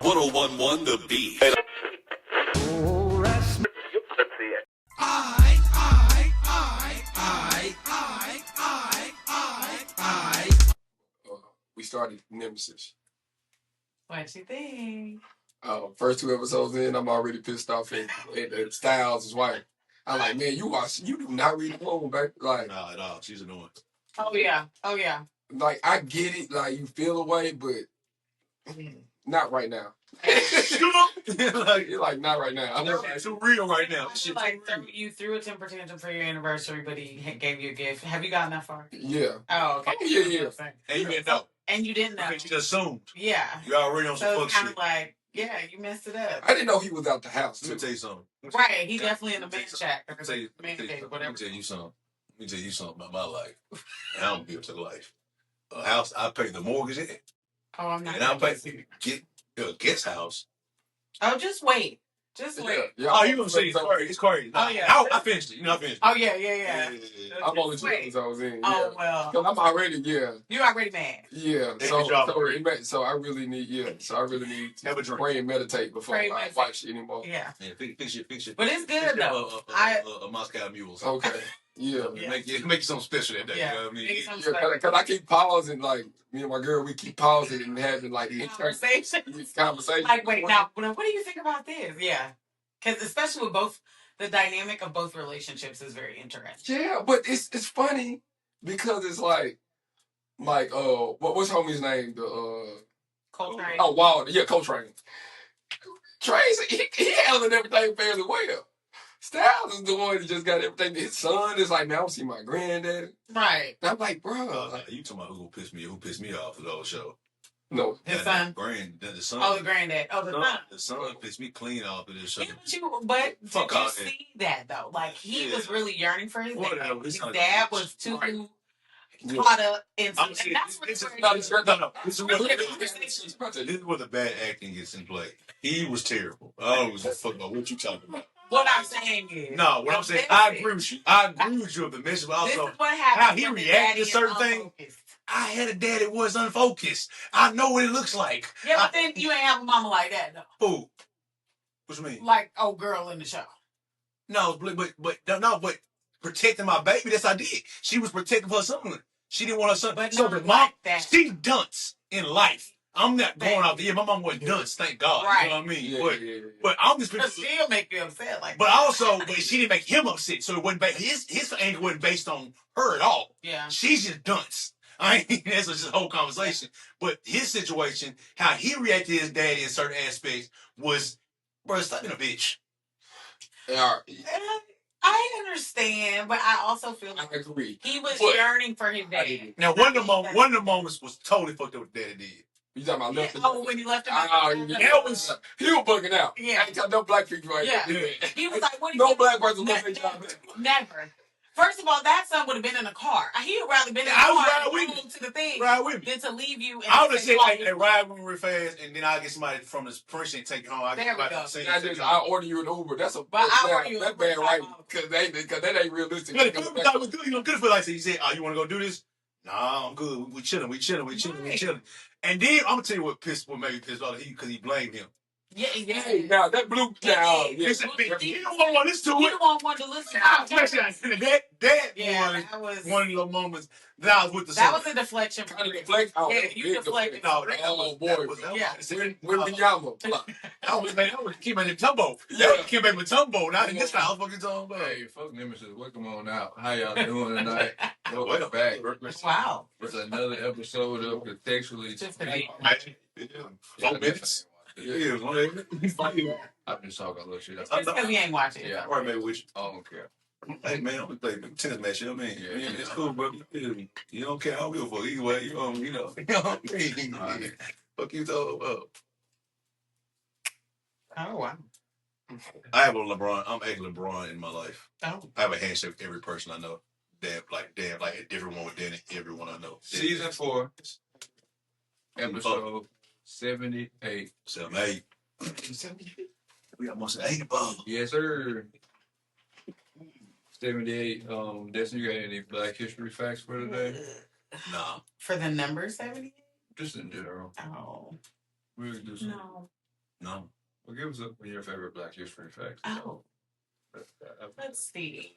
1011 The Beat. We started Nemesis. What you think? First 2 episodes in, I'm already pissed off at Styles' wife. I'm like, man, you do not read the room, back. Like, nah, at all. She's annoying. Oh yeah. Like, I get it, like you feel away, but not right now. like not right now. I'm It's too real right now. I feel like you threw a temper tantrum for your anniversary, but he gave you a gift. Have you gotten that far? Yeah. Oh, okay. Oh, yeah. And you didn't know. And you didn't know. Okay, you just assumed. Yeah. You already on some So fuck it's kind shit. of like, yeah, you messed it up. I didn't know he was out the house, Let me too. tell you something. Right. He definitely in the man chat. Let me tell you something. Let me tell you something about my life. And I don't build to life. A house, I pay the mortgage in. Oh, I'm not. And I pay get a guest house. Oh, just wait. Just wait. Yeah. Oh, you gonna say it's crazy. It's crazy. Oh, yeah. I finished it. I finished it. Oh, yeah. I'm only 2 episodes in. Yeah. Oh, well. Because I'm already, You're already mad. Yeah. So I really need, to have a drink. pray and meditate before I watch it anymore. Yeah. Fix it. But it's good, though. A Moscow Mule. Okay. Yeah. Make you something special that day. Yeah. You know what I mean? Yeah, because I keep pausing, like, me and my girl, we keep pausing and having, like, conversation. Like, wait, now, what do you think about this? Yeah. Because especially with both, the dynamic of both relationships is very interesting. Yeah, but it's funny because it's like, what's homie's name? Coltrane. Oh, wow. Yeah, Coltrane. Tracy, he handling everything fairly well. Styles is the one that just got everything. His son is like, man, I don't see my granddaddy. Right. And I'm like, bro. You talking about who pissed me off for the whole show? No. His son. The son. Oh, the granddad. Oh, the son. The son pissed me clean off of this show. Yeah, but did you see that, though? Like, he was really yearning for his dad. His dad was too caught up in something. This is where the bad acting gets in play. He was terrible. Oh, fuck about what you talking about. What I'm saying is... No, what I'm saying, I agree with you. I agree with you of the message, but also how he reacted to certain things. I had a dad that was unfocused. I know what it looks like. Yeah, but then you ain't have a mama like that, though. Who? What you mean? Like old girl in the show. No, but protecting my baby, that's what I did. She was protecting her son. She didn't want her son. But so the mom, she's dunce in life. I'm not going out there. My mom wasn't dunce, thank God. Right. You know what I mean? Yeah. But I'm just... She'll make you upset like but she didn't make him upset. So it wasn't his anger wasn't based on her at all. Yeah. She's just dunce. I mean, that's just a whole conversation. But his situation, how he reacted to his daddy in certain aspects was, bro, stop being a bitch. Yeah. I understand, but I also feel like I agree. He was yearning for his dad. Now, one of the moments was totally fucked up what daddy did. You talking about left? When he left him? He was bugging out. Yeah. I ain't got no black people right there. He was like, what do you no black person left their job. Never. First of all, that son would have been in a car. He'd rather been in a car to the thing than to leave you. I would have said, ride with me real fast, and then I'll get somebody from the precinct take it home. I'll order you an Uber. That's bad, right? Because that ain't realistic. But if it was good, good for like, he said, oh, you want to go do this? Nah, I'm good. We chilling. And then, I'm going to tell you what made me pissed off, because he blamed him. Yeah. Hey, now that blue down. You don't want to listen to it. You don't want to listen to it. That was one of the moments that I was with the son. That was a deflection. Kind of deflection? Oh, yeah, you deflected. No, boy. When the Yama. I was keeping in Tumbo. Yeah, came back with Tumbo. Not in this house fucking Tumbo. Hey, fuck Nemesis, welcome on out. How y'all doing tonight? Welcome back. Wow. It's another episode of Contextually. 4 minutes. Yeah, I've been talking a little shit. Just because we ain't watching. Yeah, right, man. Which I don't care. Hey man, I'm gonna play tennis match. You know what I mean? Yeah, it's cool, bro. You don't care. I don't give a fuck either way. You know what I mean? Fuck you, though. Oh wow. I have a LeBron. I'm a LeBron in my life. Oh. I have a handshake with every person I know. Damn, like everyone with Danny, everyone I know. Season 4, episode 78. 78. We almost at 8 balls. Yes, sir. 78. Destin, you got any Black History facts for today? Nah. For the number 70? Just in general. Oh. Really just. No. No. Well, give us one of your favorite Black history facts. Oh. Let's see.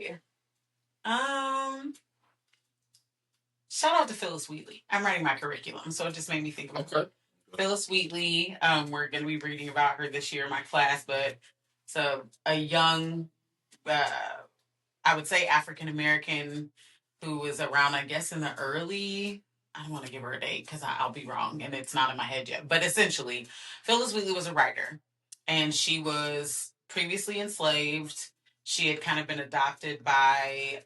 Shout out to Phyllis Wheatley. I'm writing my curriculum, so it just made me think of Phyllis Wheatley. We're going to be reading about her this year in my class, but it's a young, I would say African American who was around, I guess, in the early. I don't want to give her a date because I'll be wrong and it's not in my head yet. But essentially, Phyllis Wheatley was a writer, and she was previously enslaved. She had kind of been adopted by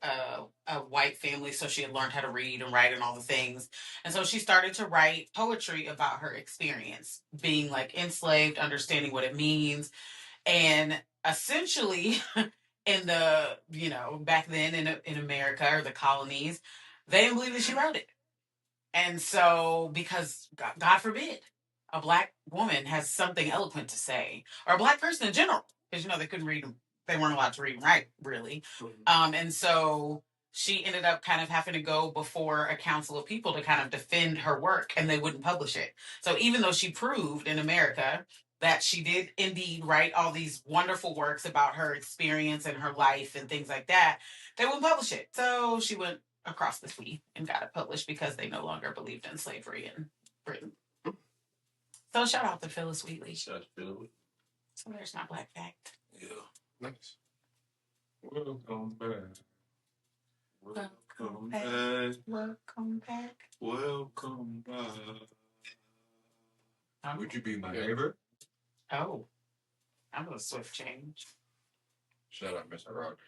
a white family, so she had learned how to read and write and all the things. And so she started to write poetry about her experience being like enslaved, understanding what it means. And essentially, in the, back then in America or the colonies, they didn't believe that she wrote it. And so, because God forbid, a Black woman has something eloquent to say, or a Black person in general, because they couldn't read, they weren't allowed to read and write, really. And so she ended up kind of having to go before a council of people to kind of defend her work, and they wouldn't publish it. So even though she proved in America that she did indeed write all these wonderful works about her experience and her life and things like that, they wouldn't publish it. So she went across the sea and got it published because they no longer believed in slavery in Britain. So shout out to Phyllis Wheatley. Shout out to Phyllis. So there's my Black fact. Yeah. Nice. Welcome back. Welcome back. Welcome back. Welcome back. Would you be my neighbor? Oh, I'm a swift change. Shout out, Mr. Rogers.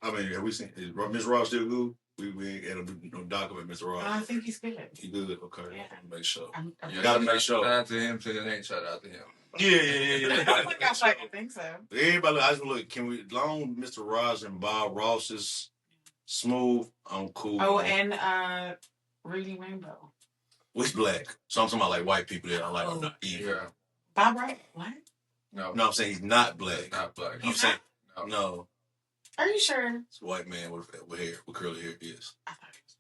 I mean, have we seen? Is Mr. Ross still good? We ain't had no document, Mr. Ross. I think he's good. He good. Okay. Yeah. Make sure. You gotta make sure. Shout out to him, so it ain't shout out to him. Yeah. I think so. Everybody, I just look. Can we? Long Mr. Ross and Bob Ross is smooth. I'm cool. Oh, and Reading Rainbow. Which Black? So I'm talking about like white people that I like. Not evil. Yeah. Bob Wright? What? No, I'm saying he's not Black. He's not Black. I'm saying no. Are you sure? It's a white man with hair, with curly hair. Yes. I thought he was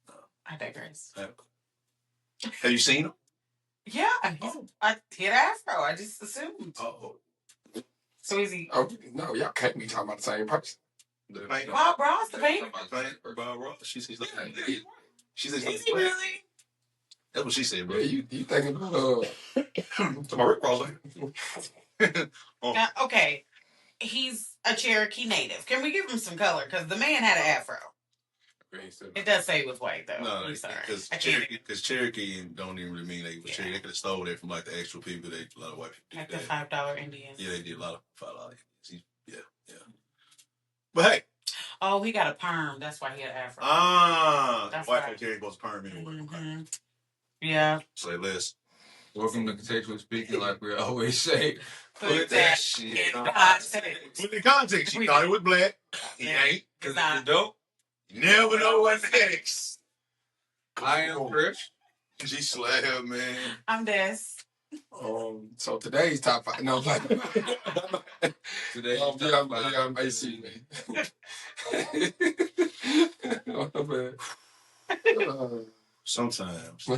Black. I digress. Have you seen him? Yeah, I hit afro. I just assumed. Oh. So is he? Oh no, y'all can't be talking about the same person. Bob Ross, the painter. Bob Ross. She said. She said. Is he really? That's what she said, bro. Yeah, you thinking about to my Rick Ross. Now, okay, he's a Cherokee native. Can we give him some color? Because the man had an afro. It does say he was white, though. No, I'm sorry. Because Cherokee don't even really mean they was Cherokee. They could have stole that from like the actual people. A lot of white people Like did the that. $5 Indians. Yeah, they did a lot of $5 Indians. Yeah. But hey. Oh, he got a perm. That's why he had an afro. That's white folk carry both perm anyway. Mm-hmm. Yeah. Say less. Welcome to Contextually Speaking, like we always say. Put that shit in context. Put in context. She thought it was Black. He ain't. Because it's dope. You never know what's next. I am Chris. She slapped, man. I'm Des. So today's top 5. No, like Today's top 5. Yeah, I'm AC, man. Sometimes.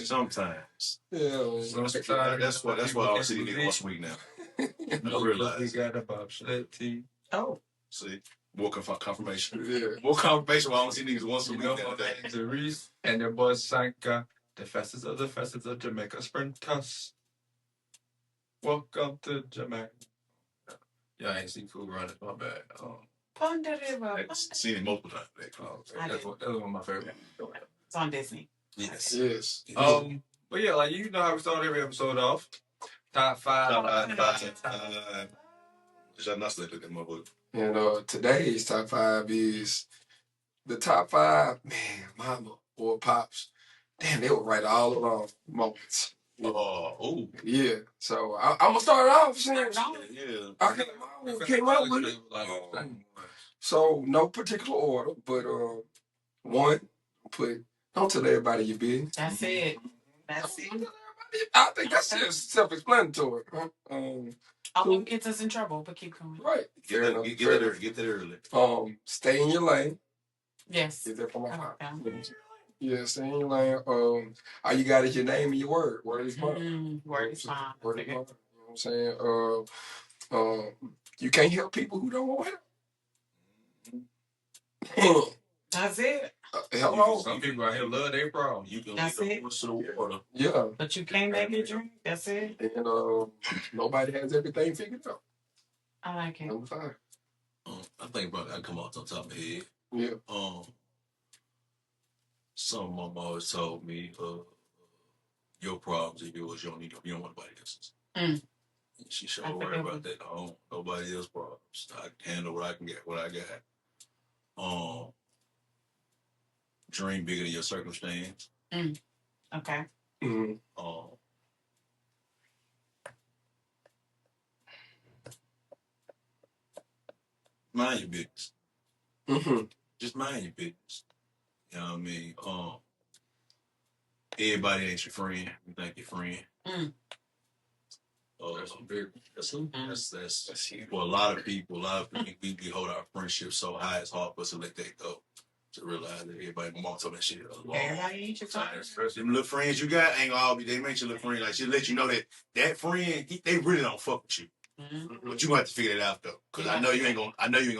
Sometimes. Yeah, That's why our city nigga was sweet now. I realize. We got a bobsled team. Oh. See? More confirmation. Yeah. More confirmation why I don't see niggas once a week. The Rites and their boy Sanka, the fastest of Jamaica sprinters. Welcome to Jamaica. Yeah, I ain't seen Cool Runners, my bad. I've seen it multiple times. That's one of my favorite. It's on Disney. Yes. But yeah, like you know how we start every episode off. Top 5. And today's top 5 is the top 5. Man, mama or pops. Damn, they were right all along moments. Yeah. So I'm gonna start it off. Yeah. I came out with it. So no particular order, but one, don't tell everybody your business. That's it. I think that's just self-explanatory. Although it gets us in trouble, but keep going. Right. Get that early. Stay in your lane. Yes. Get that from my heart. Yeah, saying like, all you got is your name and your word. Word is bond. Word is bond. Word is bond. You know what I'm saying? You can't help people who don't want help. That's it. Hello. Some people out here love their problems. You can That's leave it. the to the water. Yeah. But you can't make it drink. That's it. And nobody has everything figured out. I like it. Number 5. I think about that come off the top of my head. Yeah. Some mom always told me, your problems are yours. You don't want nobody else's. She sure worried about that. I don't nobody else's problems. I can handle what I can get, what I got. Dream bigger than your circumstance. Okay. Mind your business. Just mind your business. You know what I mean? Everybody ain't your friend. You think your friend. That's big. That's huge. For a lot of people, we hold our friendship so high, it's hard for us to let that go. To realize that everybody wants all that shit. Everybody ain't your friend. Them little friends you got ain't gonna all be. They make your little friend. Like she'll let you know that friend, they really don't fuck with you. But you gonna have to figure that out though, because I know you ain't gonna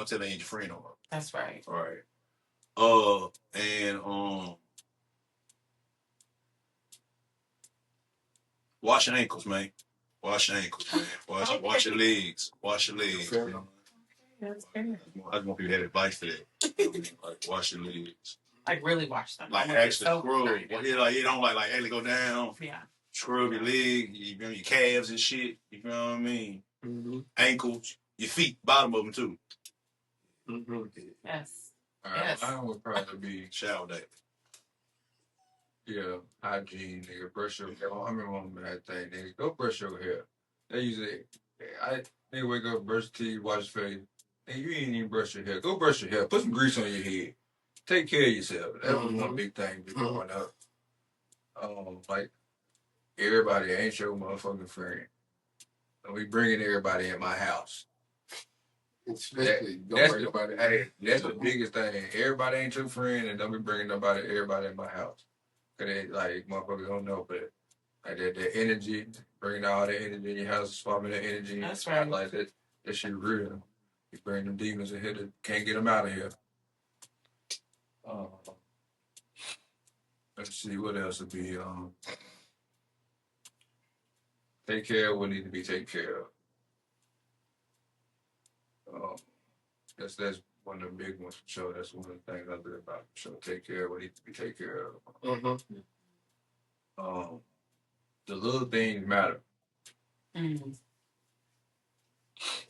tell they ain't your friend no more. That's right. All right. And wash your ankles, man. Wash your ankles, man. Wash your legs. Wash your legs. Okay, that's fair. I just want people to have advice for that. Like wash your legs. Like really wash them. Like actually scrub. Like you don't like actually go down. Yeah. Scrub your leg, your calves and shit. You know what I mean? Ankles, your feet, bottom of them too. Yes. Yes. Mine would probably be shower day. Yeah, hygiene, nigga. Brush your hair. I remember one bad thing, nigga. Go brush your hair. They usually, nigga wake up, brush your teeth, wash your face. Nigga, you ain't even brush your hair. Go brush your hair. Put some grease on your head. Take care of yourself. That was one big thing growing up. Like, everybody ain't your motherfucking friend. And we bringing everybody in my house. That's the biggest thing. Everybody ain't your friend, and don't be bringing everybody in my house. Cause they, like, motherfuckers don't know, but like that energy, bringing all that energy in your house, swapping that energy. That's right. Like that shit real. You bring them demons in here that can't get them out of here. Let's see what else would be. Take care of what needs to be taken care of. That's one of the big ones for sure. That's one of the things I do about for sure. Take care of what needs to be taken care of. The little things matter.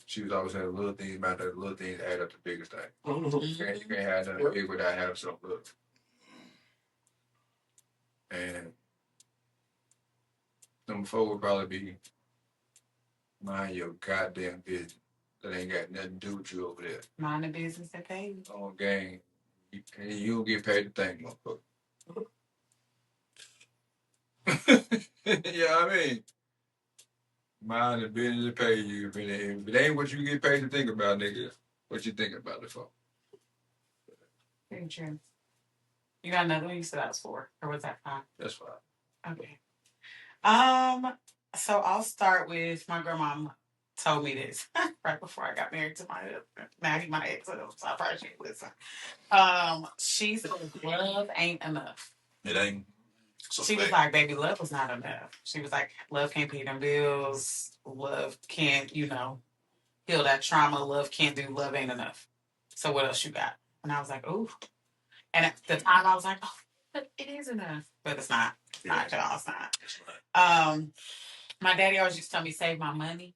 She was always saying the little things matter. The little things add up to the biggest thing. You can't have nothing big without having something little. And number 4 would probably be mind your goddamn business. That ain't got nothing to do with you over there. Mind the business that pays. On game. You don't get paid to think, motherfucker. Yeah, I mean, mind the business that pay you. If it ain't what you get paid to think about, nigga, what you think about it for? Very true. You got another one? You said that was 4, or was that 5? That's 5. Okay. So I'll start with my grandma told me this right before I got married to my ex. So I probably shouldn't listen. She said, love ain't enough. It ain't. She was like, baby, love was not enough. She was like, love can't pay them bills. Love can't, heal that trauma. Love can't do. Love ain't enough. So what else you got? And I was like, ooh. And at the time, I was like, oh, but it is enough. But it's not. It's not, y'all. It's not. My daddy always used to tell me, save my money.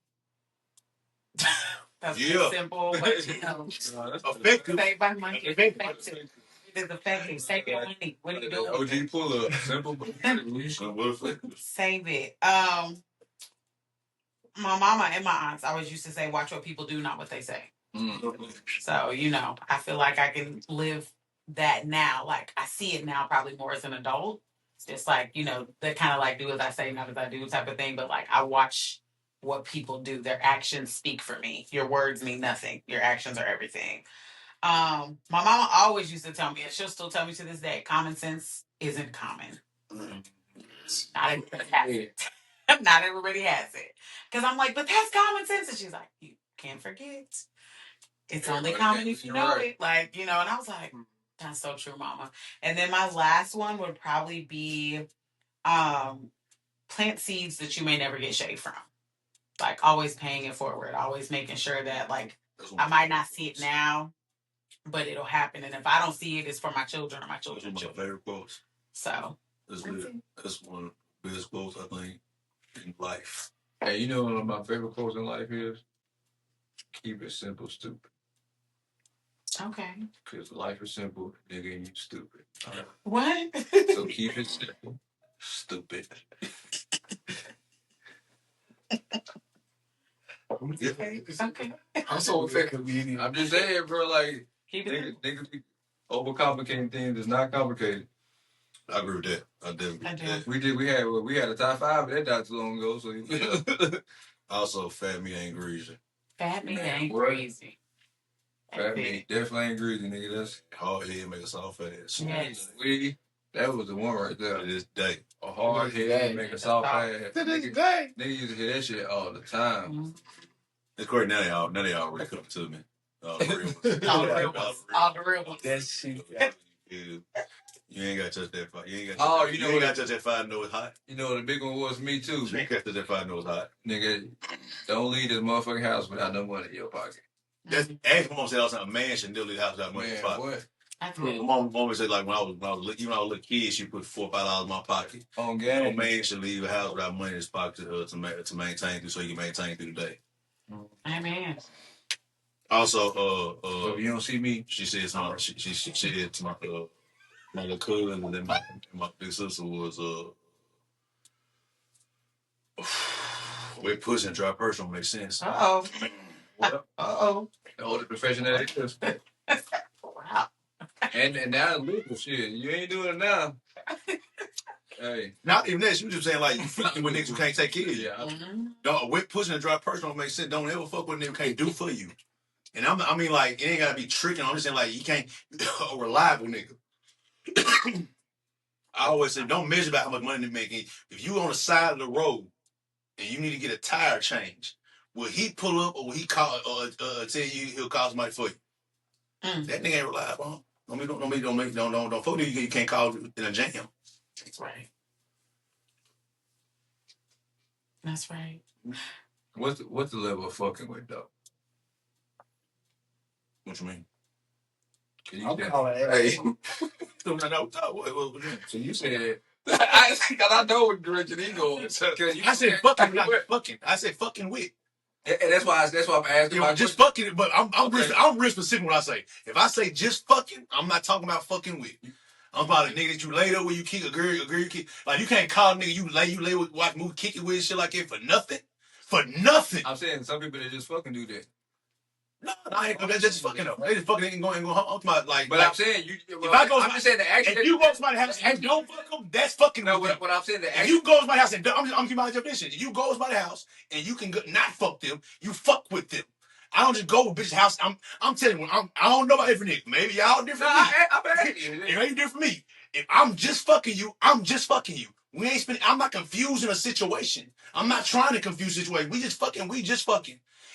That's simple, but effective. Save my money. Effective. It is effective. Save your money. What are you doing? OG pull up. Simple, but save it. My mama and my aunts always used to say, watch what people do, not what they say. So, I feel like I can live that now. Like, I see it now probably more as an adult. It's just like, they kind of like do as I say, not as I do type of thing. But like, I watch what people do. Their actions speak for me. Your words mean nothing. Your actions are everything. My mama always used to tell me, and she'll still tell me to this day, common sense isn't common. Not everybody has it. Not everybody has it. Because I'm like, but that's common sense. And she's like, you can't forget. It's only common if you know it. Like, and I was like, that's so true, mama. And then my last one would probably be plant seeds that you may never get shade from. Like always paying it forward, always making sure that like I might not see it now, but it'll happen. And if I don't see it, it's for my children or my children's children. My favorite quotes. So that's one of the biggest quotes I think in life. Hey, you know one of my favorite quotes in life is keep it simple, stupid. Okay. Because life is simple, nigga, and you stupid. Right. What? So keep it simple, stupid. Okay. I'm so effective. I'm just saying, bro, like, niggas be overcomplicating things. It's not complicated. I agree with that. I do. We had a top 5 of that not too long ago. So also, fat meat ain't greasy. Fat meat ain't greasy. Fat meat definitely ain't greasy, nigga. That's hard head make us all fast. Yes. That was the one right there. To this day. A hard head make us all fast. To this day. Nigga used to hear that shit all the time. Mm-hmm. It's great now. They all really come to me. All the real ones. All the real ones. That shit. You ain't got to touch that fire. You ain't got to touch that fire and know it's hot. You know what the big one was for me too. You ain't got to touch that fire and know it's hot. Nigga, don't leave this motherfucking house without no money in your pocket. That's actually my mom said all the time. A man should never leave the house without money in his pocket. What? My mom always said like when I was a little kid, she put $4 or $5 in my pocket. On game. No man should leave the house without money in his pocket to maintain so he can maintain through the day. Amen. Also, so if you don't see me, she said to my little cousin and then my big sister was we're pushing dry person don't make sense. Uh-oh. Uh-oh. The older profession that it is. Wow. And now it's legal shit. You ain't doing it now. Hey. Not even that. She was just saying like you fucking with niggas who can't take care of you. Yeah. Don't with pushing a dry person don't make sense. Don't ever fuck with a nigga who can't do for you. And I mean like it ain't gotta be tricking. I'm just saying like you can't a reliable nigga. I always say don't measure about how much money they're making. If you on the side of the road and you need to get a tire change, will he pull up or will he call or tell you he'll call somebody for you? That nigga ain't reliable. Don't fuck you can't call in a jam. That's right. That's right. What's the level of fucking with though? What you mean? Hey. So you said I know what direction he goes. I said fucking, not fucking. I said fucking with. And that's why I'm asking. Just fucking, but I'm real specific when I say. If I say just fucking, I'm not talking about fucking with. I'm about a nigga that you laid up with, you kick a girl you kick. Like you can't call a nigga you lay with, watch movie, kick it with shit like that for nothing. For nothing. I'm saying some people that just fucking do that. No, I ain't. That's just fucking up. They just fucking ain't going my like. But I'm saying you. If I go, I'm just saying the action. If you go to somebody's house and don't fuck them, that's fucking. No, what I'm saying the action. If you go to somebody's house and I'm giving my definition. If you go to somebody's house and you can not fuck them, you fuck with them. I don't just go to bitch's house. I'm telling you, I don't know about every nigga. Maybe y'all different. No, I bet it ain't different from me. If I'm just fucking you, I'm just fucking you. We ain't spending. I'm not confusing a situation. I'm not trying to confuse a situation. We just fucking.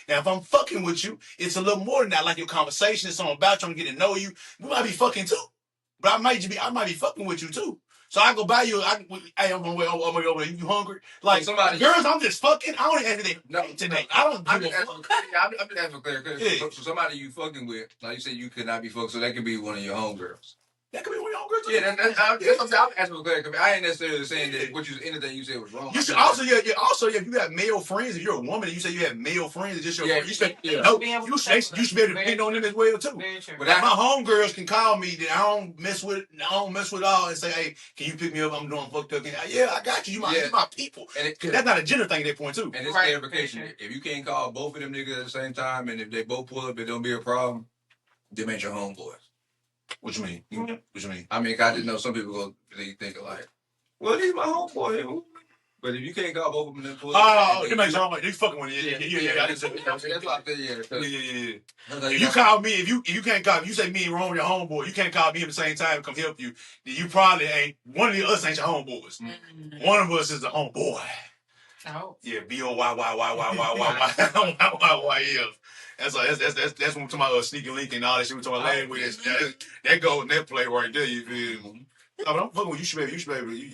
Now, if I'm fucking with you, it's a little more than that. Like your conversation, it's something about trying to get to know you. We might be fucking too, but I might be fucking with you too. So I go buy you. Hey, I'm gonna over there. You hungry? Like somebody, girls, I'm just fucking. I don't have anything today. I don't. I'm just asking for clarity. So somebody you fucking with, like you said, you could not be fucked. So that could be one of your homegirls. That could be one of your homegirls too. Yeah, I'm asking for clarity. I ain't necessarily saying that anything you said was wrong. You should also, if you have male friends, if you're a woman and you say you have male friends, it's just your friends. You should be able to depend on them as well too. But my homegirls can call me that I don't mess with all and say, hey, can you pick me up? I'm doing fucked up. Yeah, I got you. You my people. Because that's not a gender thing at that point too. And it's clarification. If you can't call both of them niggas at the same time, and if they both pull up, it don't be a problem. Them ain't your homeboys. What you mean? What you mean? I mean, I didn't know some people go think like, well, he's my homeboy. But if you can't call both of them, then pull. Oh, you make sure you fucking with it. Yeah. That's what I said. Yeah. If you call me, if you can't call, if you say me and Rome your homeboy, you can't call me at the same time to come help you. Then you probably ain't one of the us ain't your homeboys. Mm-hmm. One of us is the homeboy. Oh. Yeah, BOYYYYYYYYYF. That's when we're talking about sneaking link and all that shit. We're talking about language. That goes in that play right there. You feel me? No, but I'm fucking with you. You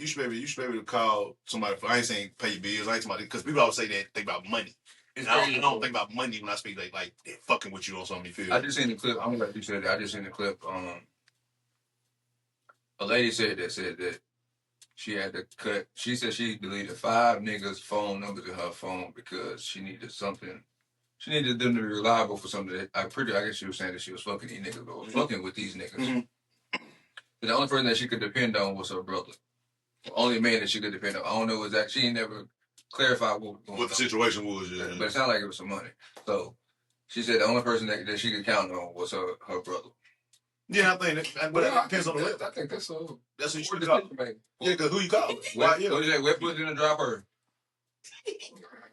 should be able to call somebody. I ain't saying pay bills. I ain't somebody because people always say that think about money. And I don't think about money when I speak like they're fucking with you on something. You feel? I just seen the clip. I'm glad you said that. I just seen the clip. A lady said that she had to cut. She said she deleted 5 niggas' phone numbers in her phone because she needed something. She needed them to be reliable for something. That I guess she was saying that she was fucking these niggas, or fucking with these niggas. Mm-hmm. The only person that she could depend on was her brother. The only man that she could depend on. I don't know exactly. She ain't never clarified what the situation was. Yeah. But it sounded like it was some money. So she said the only person that she could count on was her brother. Yeah, I think that, but it depends on the level. I think that's who you should call. Yeah, because who you call? Why? Yeah. What is that? Wheatley gonna drop her? You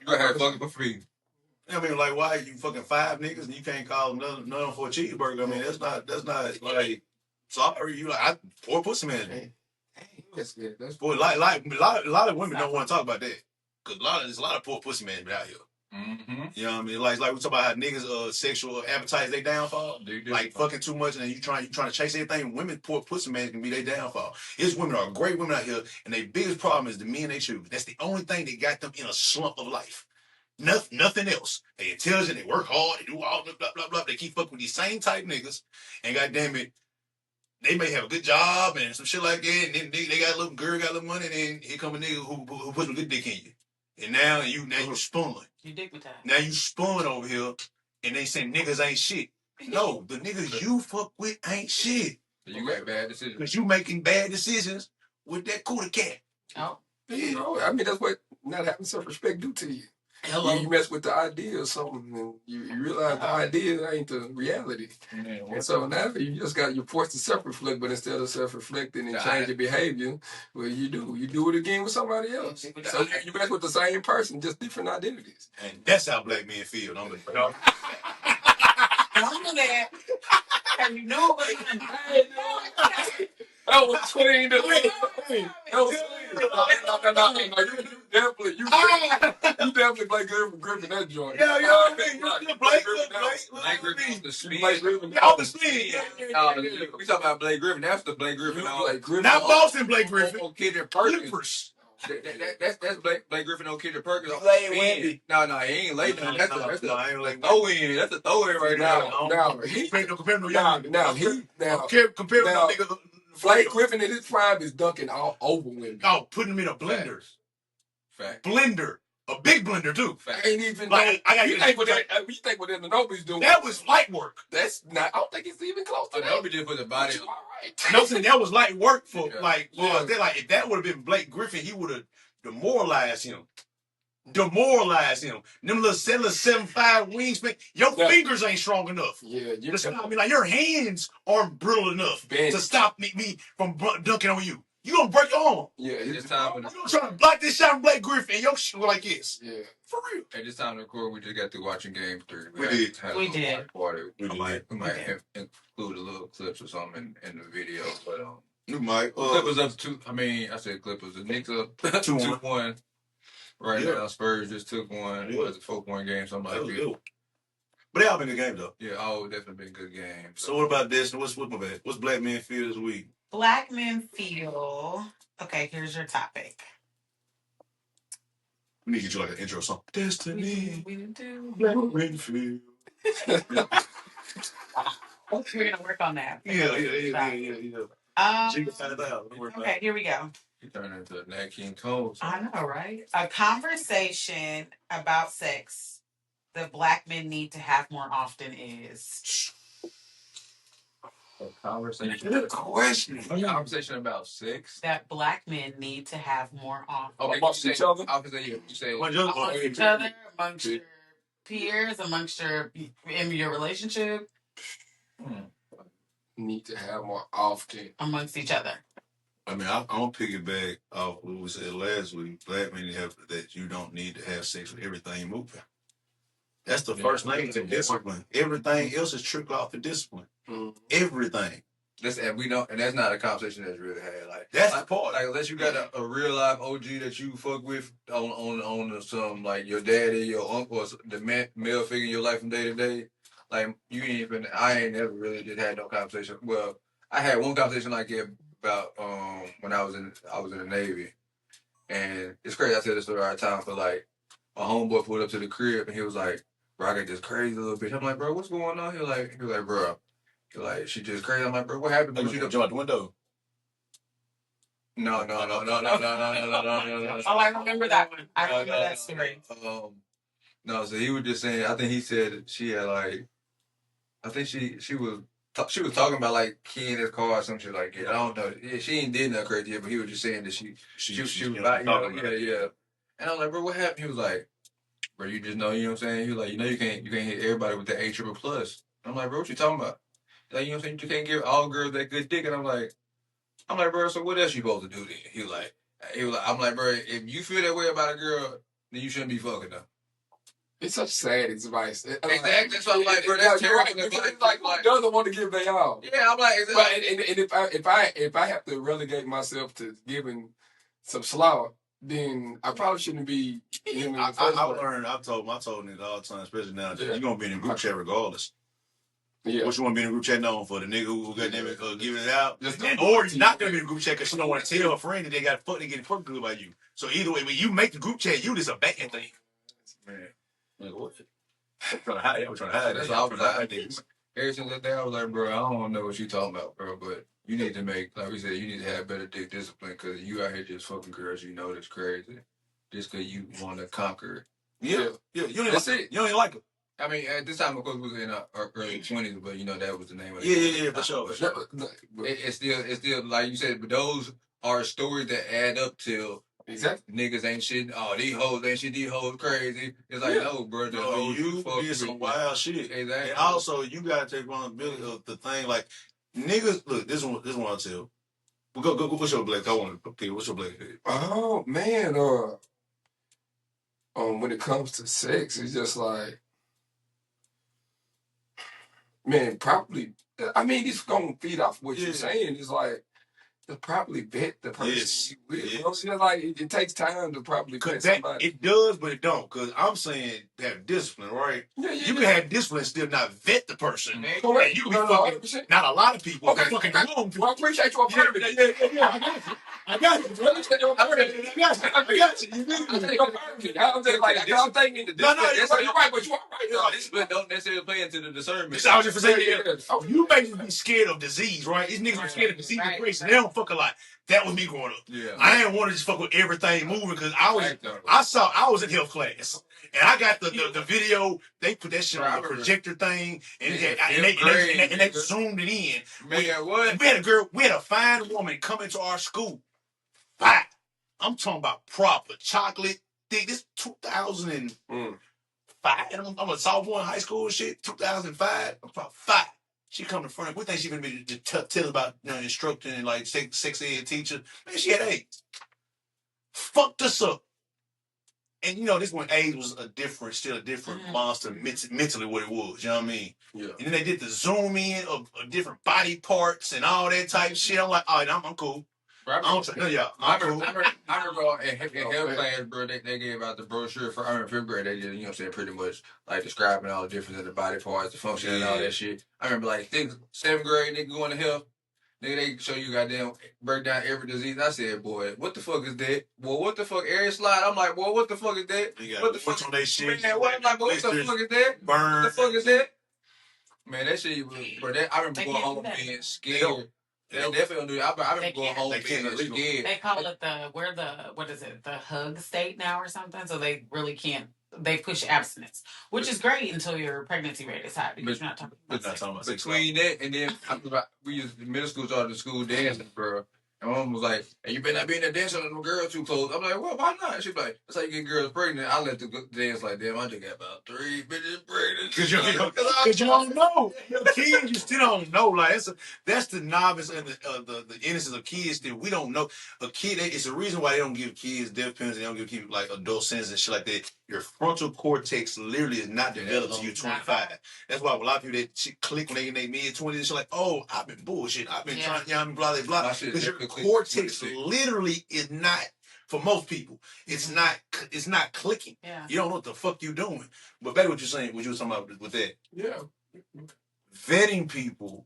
gonna have fucking for free. I mean, like, why you fucking 5 niggas and you can't call none of them for a cheeseburger? I mean, that's not like. Sorry, you like poor pussy man. That's good. That's boy, a lot of women don't want to talk about that because there's a lot of poor pussy men out here. Mm-hmm. You know what I mean? Like we talk about how niggas sexual appetites they downfall. Like fucking too much and then you trying to chase everything. Women poor pussy man can be their downfall. His women are great women out here, and their biggest problem is the men they choose. That's the only thing that got them in a slump of life. Nothing else. They intelligent, they work hard, they do all the blah blah blah. They keep fucking with these same type niggas, and goddamn it, they may have a good job and some shit like that, and then they got a little girl, got a little money, and then here come a nigga who put some good dick in you. And now you spun. You dickmatized. Now you spun over here, and they say niggas ain't shit. No, the niggas you fuck with ain't shit. You got bad decisions. Because you making bad decisions with that cootie cat. Oh. You know, I mean, that's what not having self-respect do to you. Hello. You mess with the idea or something, and you realize the idea ain't the reality. And so now you just got you forced to self-reflect, but instead of self-reflecting and change your behavior, well, you do it again with somebody else. So you mess with the same person, just different identities. And that's how black men feel. Don't they? I'm that. And you know what? That was clean. That was clean. You definitely Blake Griffin that joint. Yeah, you know what I mean? You Blake Griffin. The speed. Y'all the speed. We talking about Blake Griffin. That's the Blake Griffin. Not Boston Blake Griffin. On Kid Perkins. That's Blake Griffin on Kid Perkins. Wendy. No, he ain't late. That's the throw-in. That's the throw-in right now. Compare no nigga. Blake Griffin in his prime is dunking all over women. Oh, putting him in a blender. Fact. Blender. A big blender, too. Fact. Ain't even like, you think what the Nobody's doing. That was light work. That's not, I don't think it's even close to that. Nobody did put the body on. Right. No, that was light work for, if that would have been Blake Griffin, he would have demoralized him. Them little 7'5" wingspan. Your fingers ain't strong enough. Yeah, your hands aren't brittle enough to stop me from dunking on you. You gonna break your arm. Yeah, it's time. You gonna try to block this shot from Blake Griffin and your shit like this. Yeah, for real. At this time to record, we just got through watching Game 3. We did. We might include a little clips or something in the video, but you might. Clippers up 2. I said Clippers. The Knicks up 2-1. Right now, Spurs just took one. It was a 4-point game, something like that. But they all been good games, though. Yeah, all definitely been good games. So what about this? What's black men feel this week? Black men feel. Okay, here's your topic. We need to get you like an intro song. Destiny. We do. Black men feel. We're gonna work on that. Yeah. Okay, here we go. You turn into Nat King Cole. I know, right? A conversation about sex that black men need to have more often is. A conversation. Good question. A conversation about sex that black men need to have more often. Okay, amongst each other. You say amongst each other, amongst your peers, amongst in your relationship. Need to have more often amongst each other. I mean, I'm gonna piggyback off what we said last week. Black men have that you don't need to have sex with everything moving. That's the first thing is discipline. Everything else is trickle off the discipline. Everything. And we don't, and that's not a conversation that's really had. Like that's the part. Like unless you got a real life OG that you fuck with on some like your daddy, your uncle, or the male figure in your life from day to day. Like you ain't even. I ain't never really just had no conversation. Well, I had one conversation like that about when I was in the Navy, and it's crazy. I tell this story all the time. But like, a homeboy pulled up to the crib and he was like, "Bro, I got this crazy little bitch." I'm like, "Bro, what's going on?" He was like, "Bro." Like, she just crazy. I'm like, "Bro, what happened?" You jump out the window. No. Oh, I remember that one. I remember that story. No, so he was just saying. I think he said she had like. I think she was talking about like keying his car or some shit like that. I don't know. Yeah, she ain't did nothing crazy yet, but he was just saying that she was about, yeah. And I was like, "Bro, what happened?" He was like, "Bro, you just know, you know what I'm saying?" He was like, you can't hit everybody with that A+++. I'm like, "Bro, what you talking about?" Like, you know what I'm saying? You can't give all girls that good dick. And I'm like, "Bro, so what else you supposed to do then?" He was like, I'm like, "Bro, if you feel that way about a girl, then you shouldn't be fucking them." It's such sad advice. Exactly. So I'm like, bro, that's terrible. It's like, who doesn't want to give their all? Yeah, I'm like, but if I have to relegate myself to giving some slaughter, then I probably shouldn't be. I've told niggas all the time, especially now, you're gonna be in a group chat regardless. Yeah. What you want to be in a group chat known for? The nigga who got them giving it out, or you're not gonna be in a group chat because she don't want to tell a friend that they got fucked and getting fucked good by you. So either way, when you make the group chat, you just a bad thing. Man, like what? I'm trying to hide. That's all I was like. Ever since that day, I was like, "Bro, I don't know what you talking about, bro, but you need to make, like we said, you need to have better dick discipline because you out here just fucking girls you know that's crazy just because you want to conquer it." Yeah. You don't like it. I mean, at this time, of course, we was in our early 20s, but you know that was the name of it. Yeah, for sure. It's still like you said, but those are stories that add up till exactly niggas ain't shit. Oh, these hoes ain't shit. These hoes crazy. It's like no, bro. You did some wild shit. Exactly. And also, you gotta take responsibility of the thing. Like niggas, look. This one I tell. Well, go. What's your black? I want to pick. What's your black? Oh man, when it comes to sex, it's just like, man, probably. I mean, it's gonna feed off what you're saying. It's like to probably vet the person. Yes. Like it takes time to probably vet somebody. It does, but it don't. Because I'm saying have discipline, right? You can have discipline and still not vet the person. Correct. You can be fucking. Not a lot of people. Okay. Fucking wrong people. Well, I appreciate your affirmative. Yeah. I got you. I got you. You need me. I'm just like, I'm thinking the discipline. No, you're right, but you are right. Discipline don't necessarily play into the discernment. I was just saying, you may just be scared of disease, right? These niggas are scared of disease and grace, and they don't fuck a lot. That was me growing up. Yeah. I didn't want to just fuck with everything moving because I was in health class. And I got the video, they put that shit on the projector thing and they zoomed it in. We had a fine woman come into our school. Fine. I'm talking about proper chocolate thick. This 2005. I'm a sophomore in high school and shit. 2005. I'm about 5. She come in front of we think she gonna be to tell about instructing and like sex ed teacher. Man, she had AIDS. Fucked us up. And this when AIDS was still a different monster mentally what it was. You know what I mean? Yeah. And then they did the zoom in of different body parts and all that type of shit. I'm like, all right, I'm cool. I remember in health class, bro, they gave out the brochure for 5th grade. They just, saying pretty much like describing all the difference in the body parts, the function and all that shit. I remember like 7th grade, nigga going to health. Nigga, they show you goddamn break down every disease. I said, boy, what the fuck is that? Boy, what the fuck? Every slide, I'm like, boy, what the fuck is that? What the fuck on that shit? Man, what? I'm like, what the fuck is that? Burn. What the fuck is that? Man, that shit, bro. I remember going home being scared. They definitely don't do that. I remember going home being scared. They call it the hug state now or something. So they really can't. They push abstinence, which is great until your pregnancy rate is high because you're not talking about sex. Between that and then we used middle school started the school dancing, bro. And mom was like, "Hey, you better not be in that dance with them girls too close." I'm like, "Well, why not?" She's like, "That's how you get girls pregnant." I let the dance like, "Damn, I just got about 3 bitches pregnant." Cause you don't know. Your kids, you still don't know. Like that's the novice and the innocence of kids that we don't know. A kid, it's the reason why they don't give kids death penalty. They don't give kids like adult sentences and shit like that. Your frontal cortex literally is not developed till you're 25. That's why a lot of people that shit click when they in their mid-20s and shit like, oh, I've been bullshit. I've been trying, blah blah blah. Because your cortex literally is not. For most people, it's not clicking. Yeah. You don't know what the fuck you doing. But back to what you're saying, what you were talking about with that. Yeah. Vetting people,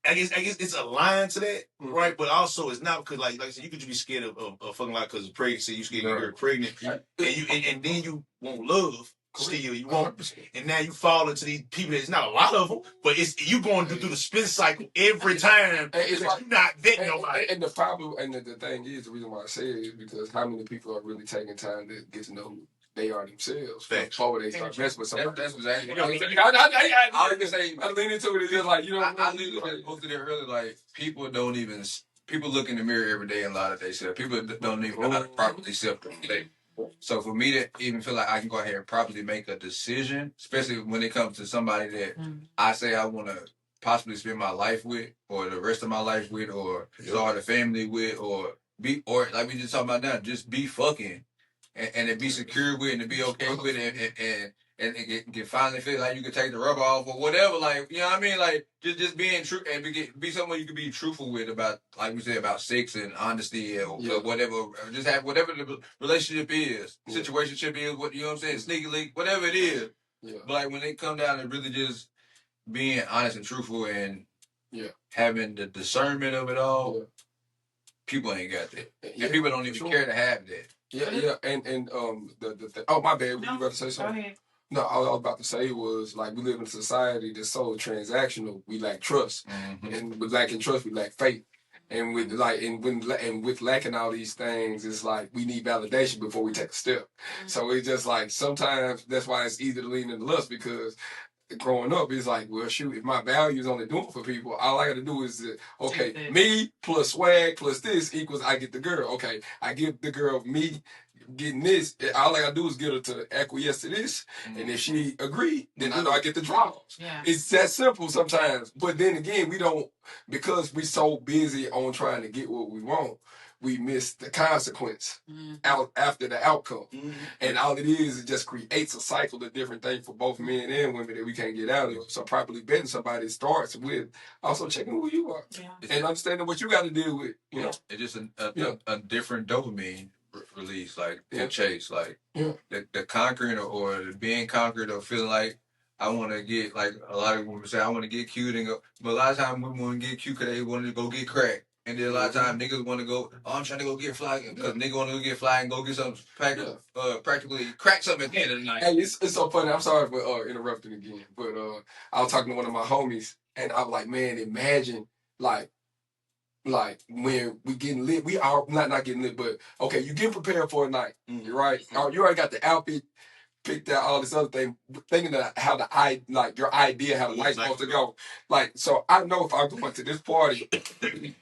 I guess it's a line to that, right? But also it's not because like I said, you could just be scared of fucking like because of pregnancy, you scared you're pregnant, and then you want love. Still, you won't, and now you fall into these people. There's not a lot of them, but it's you going through the spin cycle every time. It's like you're not vetting nobody. And the problem, and the thing is, the reason why I say it is because how many people are really taking time to get to know who they are themselves before they start messing with somebody. That's exactly. I was gonna say, I lean into it. It's just like I literally posted it earlier. Like people don't even look in the mirror every day and lie to themselves. People don't even know how to properly self-regulate. So for me to even feel like I can go ahead and properly make a decision, especially when it comes to somebody that I say I want to possibly spend my life with, or the rest of my life with, or start a family with, or like we just talking about now, just be fucking, and to be secure with, and to be okay with it, and can finally feel like you can take the rubber off or whatever, like, you know what I mean? Like, just being true and be someone you can be truthful with about, like we said, about sex and honesty or whatever. Just have whatever the relationship is, situationship is, what, you know what I'm saying? Sneaky link, whatever it is. Yeah. But like when they come down to really just being honest and truthful and having the discernment of it all, people ain't got that. And people don't even care to have that. Yeah, and the oh, my bad, you about to say something? Go ahead. No, all I was about to say was, like, we live in a society that's so transactional. We lack trust, and with lacking trust, we lack faith. And with with lacking all these things, it's like we need validation before we take a step. So it's just like sometimes that's why it's easy to lean into lust, because growing up, it's like, well, shoot, if my value is only doing for people, all I got to do is, me plus swag plus this equals I get the girl. Okay, I give the girl me getting this. All I got to do is get her to acquiesce to this. And if she agree, then I know I get the draws. Yeah. It's that simple sometimes. But then again, we don't, because we so busy on trying to get what we want, we miss the consequence out after the outcome. And all it is, it just creates a cycle of different things for both men and women that we can't get out of. So properly vetting somebody starts with also checking who you are and understanding what you got to deal with. You know, it's just a different dopamine release, like the chase, like the conquering or the being conquered, or feeling like I want to get, like a lot of women say, I want to get cute and go. But a lot of times women want to get cute because they want to go get crack. And then a lot of times niggas want to go, I'm trying to go get fly, because niggas want to go get fly and go get something, practically crack something at the end of the night. Hey, it's so funny. I'm sorry for interrupting again, but I was talking to one of my homies, and I was like, man, imagine like when we getting lit, we are not getting lit, but okay, you get prepared for a night, right? You already got the outfit picked out, all this other thing, thinking that how your idea how the night's supposed to go. Like, so I know if I'm going to this party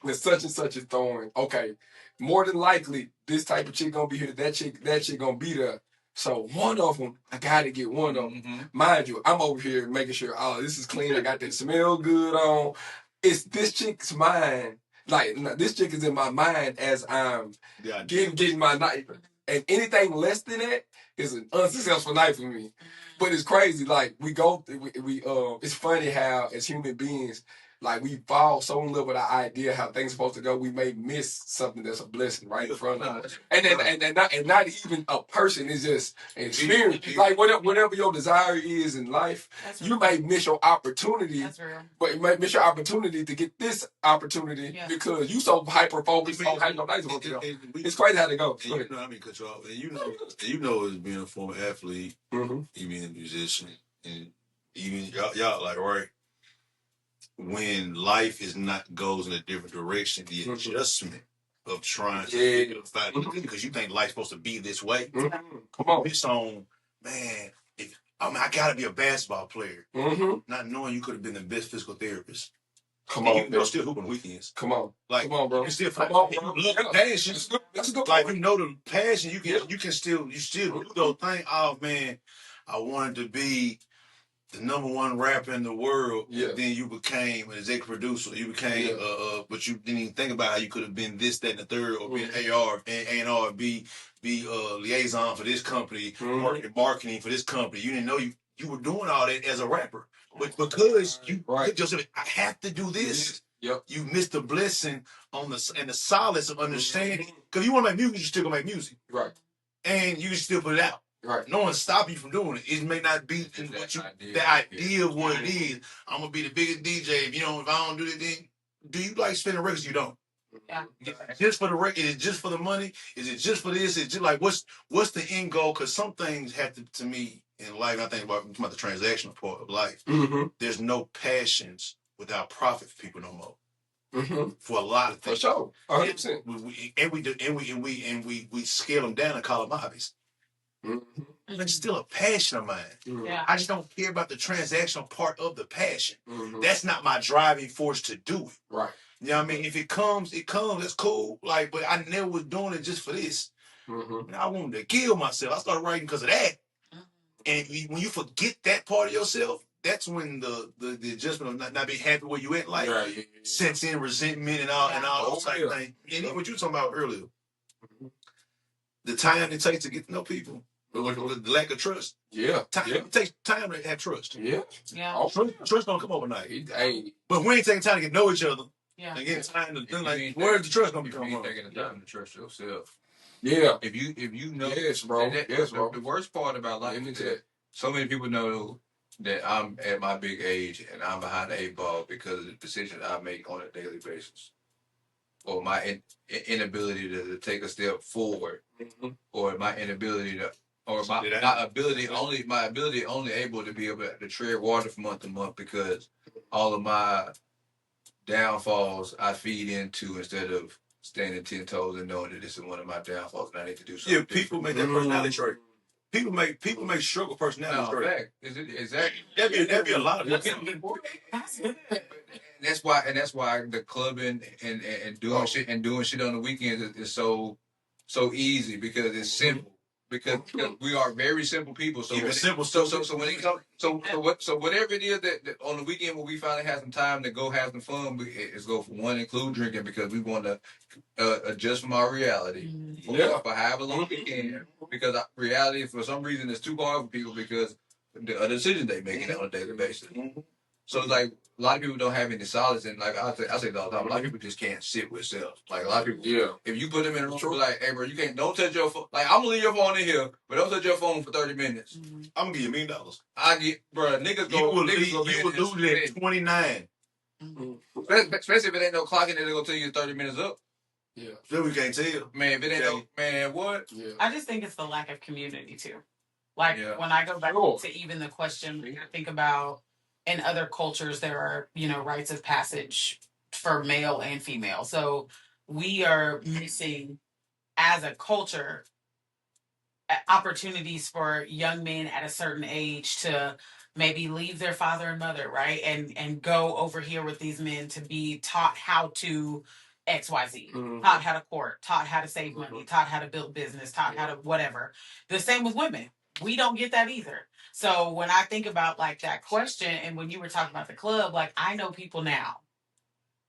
with such and such is throwing, okay, more than likely this type of chick gonna be here, that chick gonna be there. So one of them, I gotta get one of them. Mind you, I'm over here making sure, oh, this is clean. I got that smell good on. It's this chick's mind. Like, this chick is in my mind as I'm getting my night. And anything less than that is an unsuccessful night for me. But it's crazy. Like, it's funny how as human beings, like, we fall so in love with our idea how things are supposed to go, we may miss something that's a blessing right in front of us. And not even a person, it's just an experience. Like, whatever your desire is in life, you may miss your opportunity. But you may miss your opportunity to get this opportunity because you so hyper focused on how your life's supposed to go. It's crazy how they go. You know, I mean, control. And you know, as being a former athlete, you being a musician, and even y'all like, right, when life goes in a different direction, the adjustment of trying to find because you think life's supposed to be this way. Come on, it's on, man. I gotta be a basketball player, not knowing you could have been the best physical therapist. Come on, bro. You still hooping weekends. Come on. Like, come on, bro. You still come on, bro. passion. That's a good Like, point. you know the passion, you can still do those things. Oh, man, I wanted to be the number one rapper in the world, and then you became an executive producer. You became, but you didn't even think about how you could have been this, that, and the third, or be an AR, A&R, be liaison for this company, marketing for this company. You didn't know you were doing all that as a rapper, but because you put yourself, I have to do this. You missed the blessing and the solace of understanding. Because you want to make music, you still gonna make music, right? And you can still put it out. Right. No one's stopping you from doing it. It may not be the idea of what it is. I'm gonna be the biggest DJ. If I don't do it, then do you like spinning records? You don't. Yeah. Just for the record? Is it just for the money? Is it just for this? Is it just like what's the end goal? Because some things have to me in life. I think about the transactional part of life. There's no passions without profit for people no more. For a lot of things. For sure. 100%. We scale them down and call them hobbies. It's still a passion of mine. I just don't care about the transactional part of the passion. That's not my driving force to do it. Right. You know what I mean? If it comes, that's cool. Like, but I never was doing it just for this. I wanted to kill myself. I started writing because of that. And when you forget that part of yourself, that's when the adjustment of not being happy where you at, like sets in resentment and all those type of things. And then what you were talking about earlier, the time it takes to get to know people. The lack of trust. It takes time to have trust. Trust don't come overnight. But we ain't taking time to get to know each other. And get time to think like, where's the trust gonna come from? You ain't taking the time to trust yourself. If you know, yes, bro. Bro. The worst part about life is that so many people know that I'm at my big age and I'm behind the 8 ball because of the decisions I make on a daily basis, or my inability to take a step forward, or my inability to. Or my ability only able to be able to tread water from month to month because all of my downfalls I feed into instead of standing 10 toes and knowing that this is one of my downfalls and I need to do something. People make that personality trait. People make struggle personality trait. Exactly. That'd be a lot of people. That's why the clubbing and doing shit on the weekends is so easy because it's simple. Because we are very simple people. So when it comes, so whatever it is that on the weekend when we finally have some time to go have some fun, it's go for one, include drinking because we want to adjust from our reality for however long we can. Because reality, for some reason, is too hard for people because the other decisions they make on a daily basis. So it's like a lot of people don't have any solace, and like I say it all the time, a lot of people just can't sit with self. Like a lot of people, if you put them in a room, be like, hey, bro, you don't touch your phone. Like I'm gonna leave your phone in here, but don't touch your phone for 30 minutes. I'm gonna give you $1 million. I get, bro, niggas go. You will lose it at 29. Especially if it ain't no clock in there, they're gonna tell you 30 minutes up. Still we can't tell. Man, if it ain't man, what? I just think it's the lack of community too. Like when I go back to even the question, I think about. In other cultures, there are, rites of passage for male and female. So we are missing, as a culture, opportunities for young men at a certain age to maybe leave their father and mother, right? And go over here with these men to be taught how to XYZ, taught how to court, taught how to save money, taught how to build business, taught how to whatever. The same with women. We don't get that either. So when I think about like that question, and when you were talking about the club, like I know people now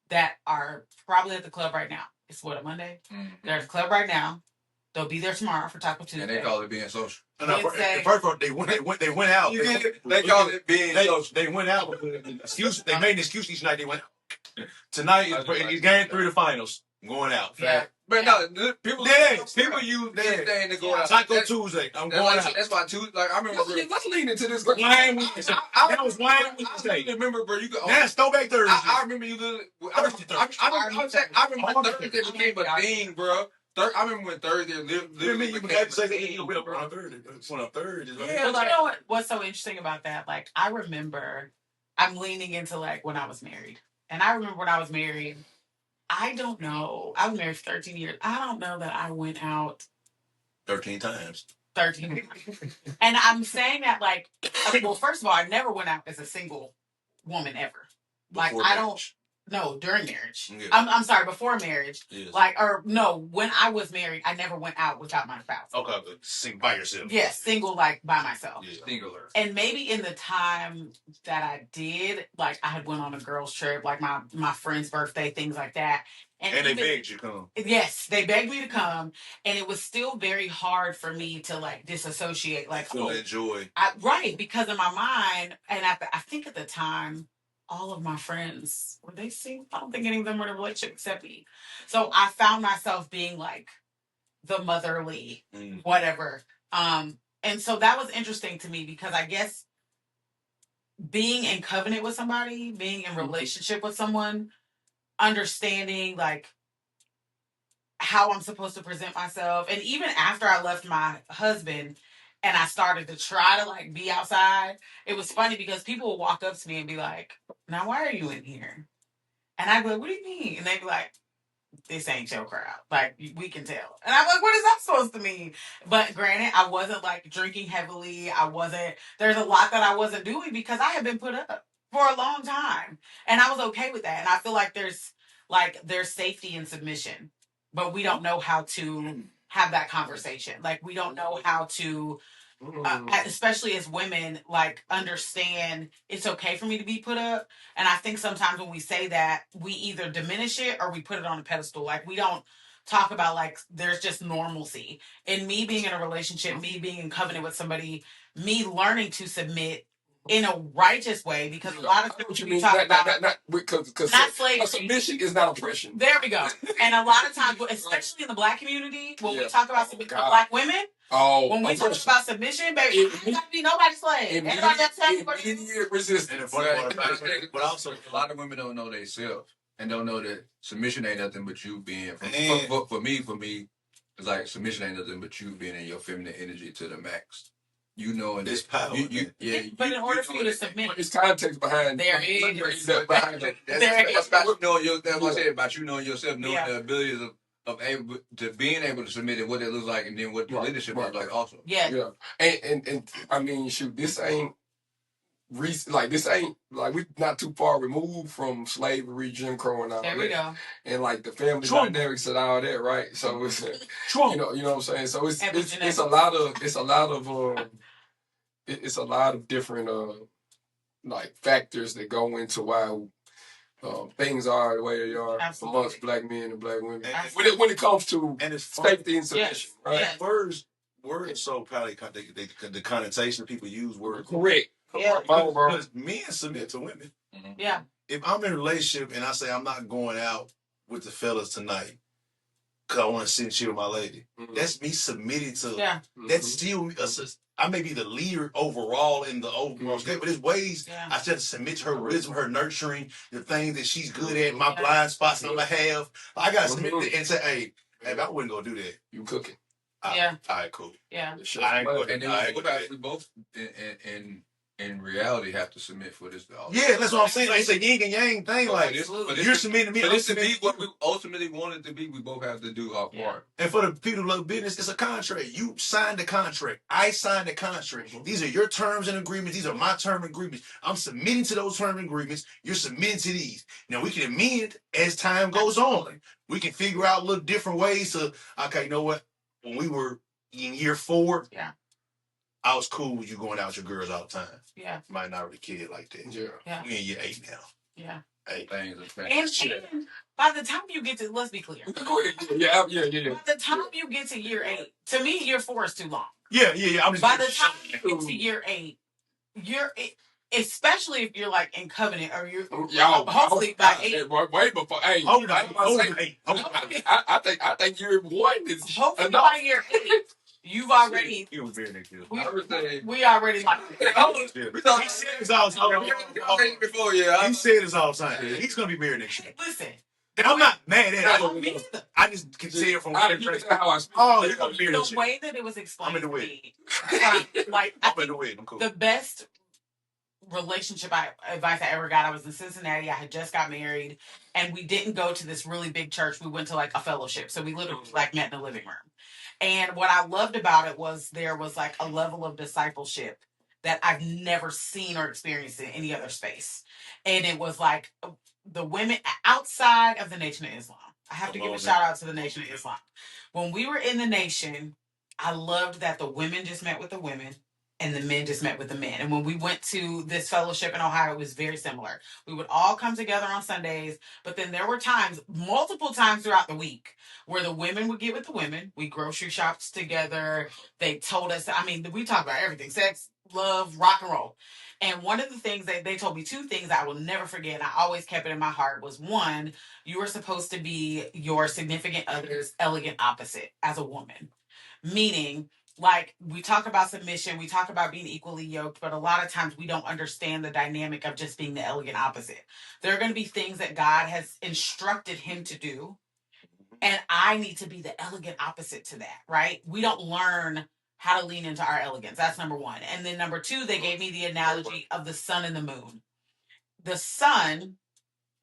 that are probably at the club right now. It's a Monday? They're at the club right now. They'll be there tomorrow for Taco Tuesday. And they call it being social. First of all, they went out. They call it being social. They went out with an excuse. They made an excuse each night they went out. Tonight is game 3 of the finals. I'm going out. Yeah. But no, people use this thing to go out. Taco Tuesday. I'm going out. That's why Tuesday. Like I remember. Let's lean into this. Wine Wednesday. That was Wine Wednesday. I remember, bro. You go. Now Throwback Thursday. I remember you literally. I remember Thursday became a thing, bro. I remember when Thursday literally became a thing. On Thursday. Yeah, but you know what's so interesting about that? Like I remember, I'm leaning into like when I was married, and I remember when I was married. I don't know. I was married for 13 years. I don't know that I went out 13 times. 13. And I'm saying that like, well, first of all, I never went out as a single woman ever. Like I don't. No, during marriage. Yeah. I'm sorry, before marriage. Yes. When I was married, I never went out without my spouse. Okay, but sing by yourself. Yes, single, by myself. Yeah. Singular. And maybe in the time that I did, I had went on a girls' trip, my friend's birthday, things like that. And they begged you to come. Yes, they begged me to come, and it was still very hard for me to disassociate, enjoy. Right, because in my mind, and I think at the time, all of my friends were they single? I don't think any of them were in a relationship except me. So I found myself being the motherly, whatever. And so that was interesting to me because I guess being in covenant with somebody, being in relationship with someone, understanding how I'm supposed to present myself, and even after I left my husband and I started to try to be outside, it was funny because people would walk up to me and be like, "Now why are you in here?" And I'd be like, "What do you mean?" And they'd be like, "This ain't your crowd. We can tell." And I'm like, "What is that supposed to mean?" But granted, I wasn't drinking heavily. There's a lot that I wasn't doing because I had been put up for a long time. And I was okay with that. And I feel like there's safety in submission, but we don't know how to have that conversation. We don't know how to, especially as women, understand it's okay for me to be put up. And I think sometimes when we say that, we either diminish it or we put it on a pedestal. We don't talk about there's just normalcy. And me being in a relationship, me being in covenant with somebody, me learning to submit in a righteous way, because a lot of times we talk about not slavery. Submission is not oppression. There we go. And a lot of times, especially in the Black community, when we talk about Black women, when we talk about submission, baby, I ain't gotta be nobody's slave. Everybody else has immediate resistance. But also, a lot of women don't know themselves and don't know that submission ain't nothing but you being. For me, it's submission ain't nothing but you being in your feminine energy to the max. You know, and it's power. But in order for you to submit, it's context behind. There is. That's about knowing about you knowing yourself, knowing the abilities of being able to submit and what it looks like, and then what the leadership looks like also. Yeah. And I mean, shoot, this ain't recent. This ain't we not too far removed from slavery, Jim Crow, and all there that. We go. And the family dynamics and all that, right? So it's you know what I'm saying. So it's a lot of different factors that go into why things are the way they are amongst Black men and Black women when it comes to safety and submission, right? Yes. Words so probably the connotation people use words. Correct. Yeah. Because men submit to women. Mm-hmm. Yeah. If I'm in a relationship and I say I'm not going out with the fellas tonight because I want to sit and chill with my lady, that's me submitting to. That's still I may be the leader overall in the overall state, but there's ways I still submit to her wisdom, her nurturing, the things that she's good at, my blind spots on my half. I gotta submit and say, hey, I wouldn't go do that. You cooking? All right, cool. Yeah. I ain't going. And then we both in reality have to submit for this. Yeah, that's what I'm saying. It's a yin and yang thing. You're submitting to me. For this to be what we ultimately wanted to be, we both have to do our part. And for the people who love business, it's a contract. You signed the contract. I signed the contract. These are your terms and agreements. These are my term agreements. I'm submitting to those terms and agreements. You're submitting to these. Now, we can amend as time goes on. We can figure out little different ways to, okay, you know what? When we were in year 4, I was cool with you going out with your girls all the time. Yeah. Might not really kid like that. Yeah. We in year 8 now. Yeah. 8 things. And by the time you get to, let's be clear. Yeah. By the time you get to year 8, to me, year 4 is too long. Yeah. By the time you get to year 8, especially if you're in covenant or you're hopefully by 8. Way before 8. I think year 1 is hopefully enough. By year 8. You've already. He was very next year. We already He said this all the time. He said this all the time. He's gonna be married next year. Listen, I'm not mad at it. I just can say it from how I he's gonna be married next the year. way that it was explained to me, I'm in the wedding. I'm cool. The best relationship advice I ever got, I was in Cincinnati. I had just got married, and we didn't go to this really big church. We went to a fellowship, so we literally met in the living room. And what I loved about it was there was a level of discipleship that I've never seen or experienced in any other space. And it was like the women outside of the Nation of Islam. I have to give a shout out to the Nation of Islam. When we were in the Nation, I loved that the women just met with the women and the men just met with the men. And when we went to this fellowship in Ohio, it was very similar. We would all come together on Sundays, but then there were times, multiple times throughout the week, where the women would get with the women. We grocery shops together. They told us, I mean, we talked about everything: sex, love, rock and roll. And one of the things that they told me, two things I will never forget, and I always kept it in my heart, was one, you were supposed to be your significant other's elegant opposite as a woman. Meaning, like, we talk about submission, we talk about being equally yoked, but a lot of times we don't understand the dynamic of just being the elegant opposite. There are going to be things that God has instructed him to do, and I need to be the elegant opposite to that, right? We don't learn how to lean into our elegance. That's number one. And then number two, they gave me the analogy of the sun and the moon. The sun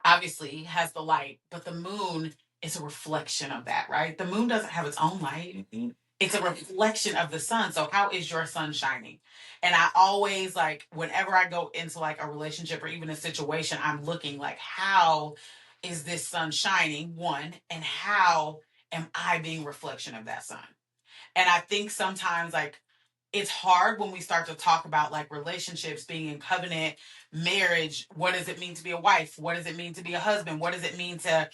obviously has the light, but the moon is a reflection of that, right? The moon doesn't have its own light. Mm-hmm. It's a reflection of the sun. So how is your sun shining? And I always, like, whenever I go into like a relationship or even a situation, I'm looking like, how is this sun shining? One, and how am I being a reflection of that sun? And I think sometimes, like, it's hard when we start to talk about like relationships, being in covenant, marriage. What does it mean to be a wife? What does it mean to be a husband? What does it mean to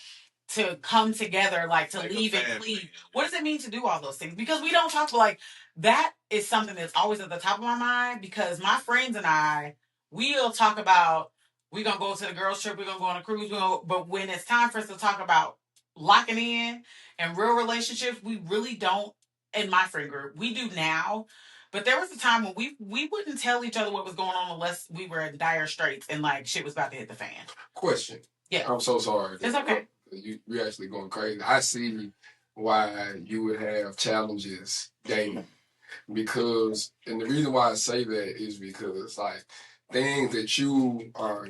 come together, like to leave and cleave? What does it mean to do all those things? Because we don't talk, like, that is something that's always at the top of my mind, because my friends and I, we'll talk about, we're going to go to the girls trip, we're going to go on a cruise, but when it's time for us to talk about locking in and real relationships, we really don't. In my friend group, we do now, but there was a time when we wouldn't tell each other what was going on unless we were in dire straits and like shit was about to hit the fan. Question. Yeah. I'm so sorry. It's okay. You're actually going crazy. I see why you would have challenges dating. Because, and the reason why I say that is because, like, things that you are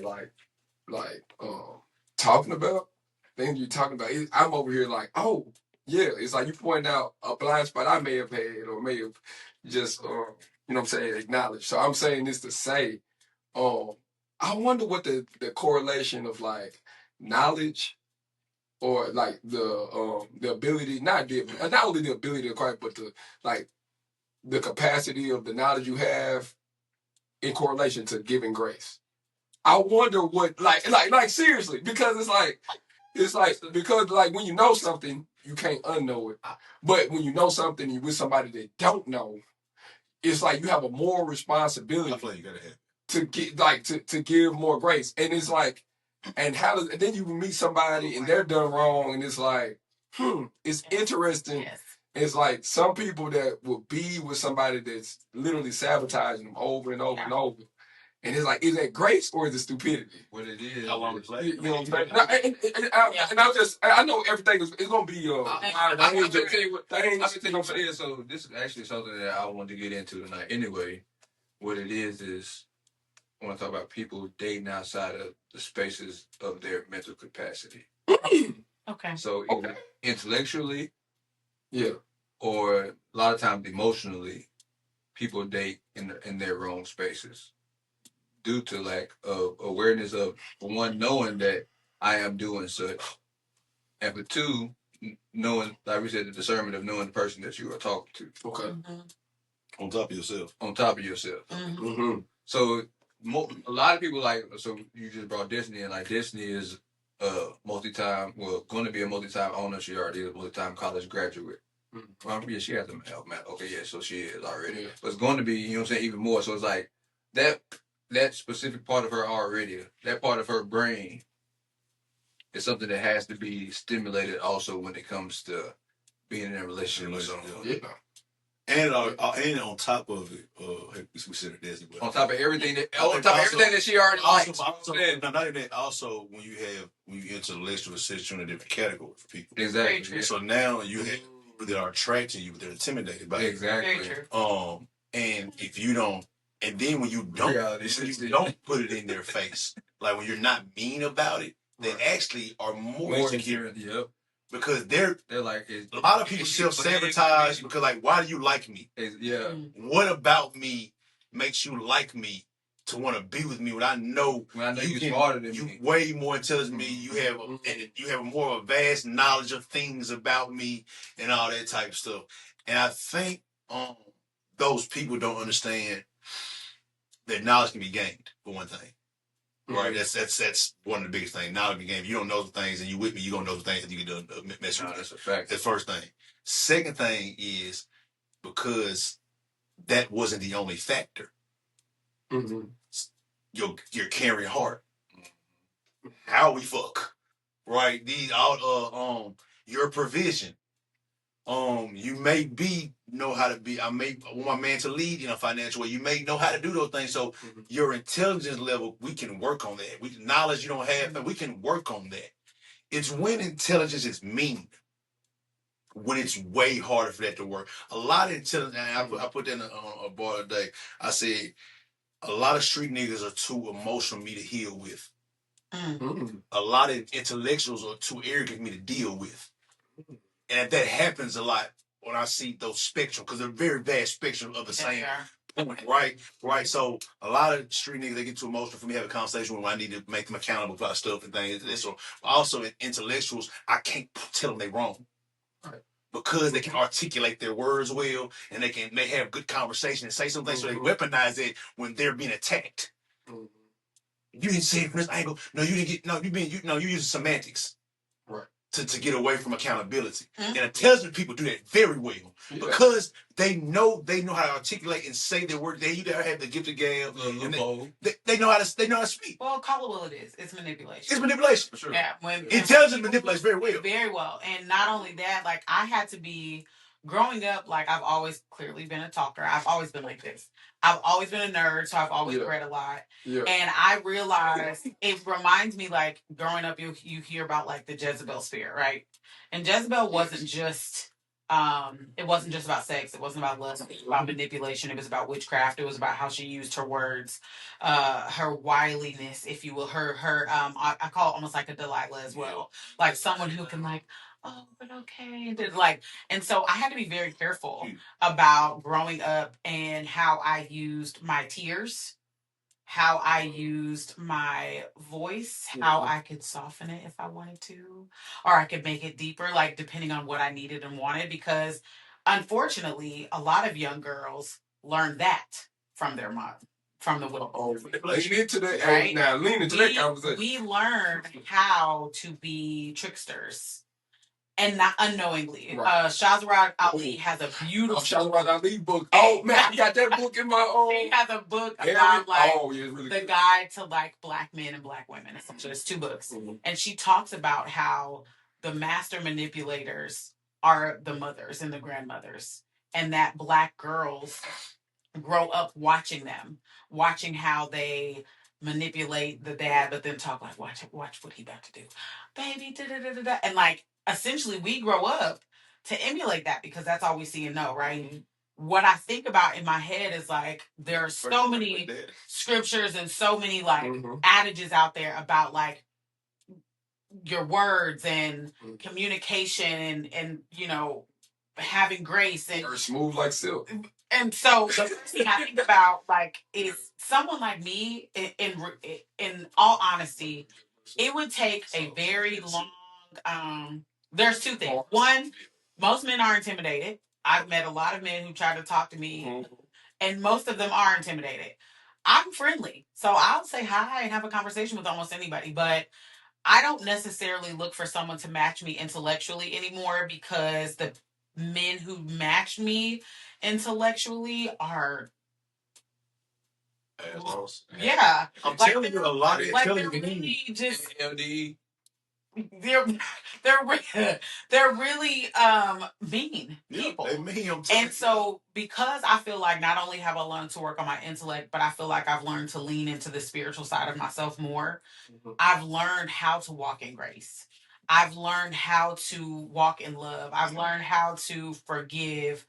talking about, things you're talking about, I'm over here like, oh, yeah, it's like you point out a blind spot I may have had or may have just, you know what I'm saying, acknowledged. So I'm saying this to say, I wonder what the correlation of like knowledge or like the ability, not only the ability to acquire, but the capacity of the knowledge you have in correlation to giving grace. I wonder what like seriously, because it's like because like when you know something, you can't unknow it. But when you know something you're with somebody that don't know, it's like you have a moral responsibility. I feel like you gotta have to get like to give more grace. And it's like, and then you meet somebody and they're done wrong, and it's like, it's interesting. Yes. It's like some people that will be with somebody that's literally sabotaging them over and over and over. And it's like, is that grace or is it stupidity? What it is. How long it's like? You know what I'm saying? I know everything is going to be, so this is actually something that I wanted to get into tonight. Anyway, what it is I want to talk about people dating outside of the spaces of their mental capacity. Okay. So either intellectually, yeah, or a lot of times emotionally, people date in their wrong spaces due to lack of awareness of, for one, knowing that I am doing such, and for two, knowing, like we said, the discernment of knowing the person that you are talking to. Okay. Mm-hmm. On top of yourself. Mm-hmm. Mm-hmm. So a lot of people so you just brought Destiny in. Like, Destiny is going to be a multi-time owner. She already is a multi-time college graduate. Mm-hmm. Well, yeah, she has a math. Okay, yeah, so she is already. Yeah. But it's going to be, you know what I'm saying, even more. So it's like that specific part of her already, that part of her brain is something that has to be stimulated also when it comes to being in a relationship with someone. Yeah. And on top of it, we said it Disney. On top of everything that she already likes. Also, when you enter the relationship, it's set you in a different category for people. Exactly. Yeah. So now you have people that are attracted to you, but they're intimidated by it. Exactly. And if you don't, and then when you don't put it in their face, like when you're not mean about it, they actually are more insecure. Yep. Because they're like, a lot of people self-sabotage because, like, why do you like me? Yeah. What about me makes you like me to want to be with me when I know you're smarter than you me. Way more intelligent than me. You have you have more of a vast knowledge of things about me and all that type of stuff. And I think those people don't understand that knowledge can be gained, for one thing. Right, that's one of the biggest things. Knowledge can be gained. If you don't know the things and you with me, you gonna know the things that you can do. Mess with. That's a fact. That's the first thing. Second thing is because that wasn't the only factor. Your caring heart. How we fuck, right? These all your provision. You may know how to be. I want my man to lead in a financial way. You may know how to do those things. So your intelligence level, we can work on that. Knowledge you don't have, and we can work on that. It's when intelligence is mean, when it's way harder for that to work. A lot of intelligence. I put that in a bar today. I said a lot of street niggas are too emotional for me to heal with. A lot of intellectuals are too arrogant for me to deal with. And that happens a lot when I see those spectrum, because they're very vast spectrum of the same point, right? So a lot of street niggas, they get too emotional for me to have a conversation when I need to make them accountable for stuff and things. So also intellectuals, I can't tell them they're wrong. Right. Because they can articulate their words well, and they have good conversation and say something, so they weaponize it when they're being attacked. You didn't say it from this angle. No, you didn't get. You using semantics, right, to get away from accountability. And intelligent people do that very well because they know how to articulate and say their word. They either have the gift of gab, and they know how to speak. Well, call it what it is. It's manipulation. It's manipulation for sure. Yeah, intelligence manipulates very well. Very well, and not only that, like I had to be. Growing up, like I've always clearly been a talker. I've always been like this. I've always been a nerd, so I've always read a lot. Yeah. And I realized it reminds me, like growing up, you hear about like the Jezebel spirit, right? And Jezebel wasn't just it wasn't just about sex. It wasn't about lust. It was about manipulation. It was about witchcraft. It was about how she used her words, her wiliness, if you will. Her I call it almost like a Delilah as well, like someone who can like. Oh, but okay. And so I had to be very careful about growing up and how I used my tears, how I used my voice, how I could soften it if I wanted to, or I could make it deeper, like depending on what I needed and wanted. Because unfortunately, a lot of young girls learn that from their mom. From the will. Lean into that. Right? Now, lean into that conversation. We learn how to be tricksters. And not unknowingly. Right. Shazarad Ali has a beautiful Shazarad Ali book. Oh man, I got that book in my own. He has a book about really the guide to like black men and black women. So there's 2 books. And she talks about how the master manipulators are the mothers and the grandmothers. And that black girls grow up watching them, watching how they manipulate the dad, but then talk like, watch what he about to do. Baby, da-da-da-da-da. And like, essentially we grow up to emulate that because that's all we see and know, right? What I think about in my head is like there are so many scriptures and so many like adages out there about like your words and communication and you know having grace and smooth like silk. And so the first thing I think about like is someone like me in all honesty, it would take a very long there's 2 things. One, most men are intimidated. I've met a lot of men who try to talk to me, and most of them are intimidated. I'm friendly, so I'll say hi and have a conversation with almost anybody, but I don't necessarily look for someone to match me intellectually anymore because the men who match me intellectually are yeah. I'm telling you, a lot of like they're really just they're really mean people. They mean. And so because I feel like not only have I learned to work on my intellect, but I feel like I've learned to lean into the spiritual side of myself more. I've learned how to walk in grace. I've learned how to walk in love. I've learned how to forgive.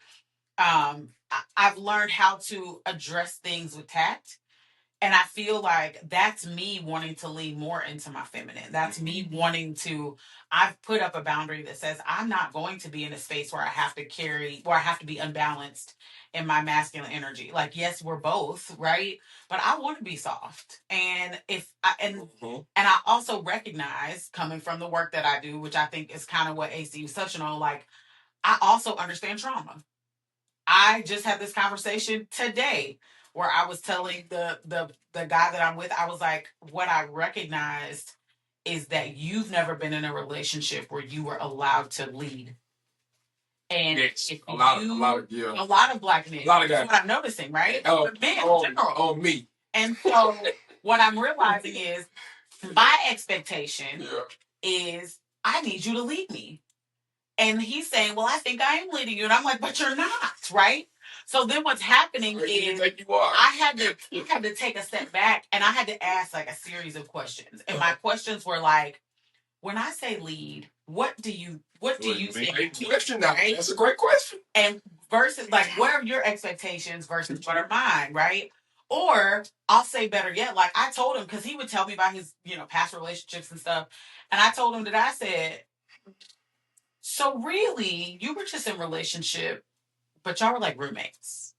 I've learned how to address things with tact. And I feel like that's me wanting to lean more into my feminine. That's me wanting to, I've put up a boundary that says I'm not going to be in a space where I have to be unbalanced in my masculine energy. Like, yes, we're both, right? But I want to be soft. And and I also recognize, coming from the work that I do, which I think is kind of what AC was touching on, like, I also understand trauma. I just had this conversation today where I was telling the guy that I'm with, I was like, what I recognized is that you've never been in a relationship where you were allowed to lead. And yes, if a lot of black men. A lot of guys. That's what I'm noticing, right? But men in general. On me. And so what I'm realizing is my expectation is I need you to lead me. And he's saying, well, I think I am leading you. And I'm like, but you're not, right? So then what's happening is I had to take a step back and I had to ask like a series of questions. And my questions were like, when I say lead, what do you think? Great question. Right? That's a great question. And versus like, what are your expectations versus what are mine, right? Or I'll say better yet, like I told him, because he would tell me about his, past relationships and stuff. And I told him that I said, so really, you were just in relationship, but y'all were like roommates.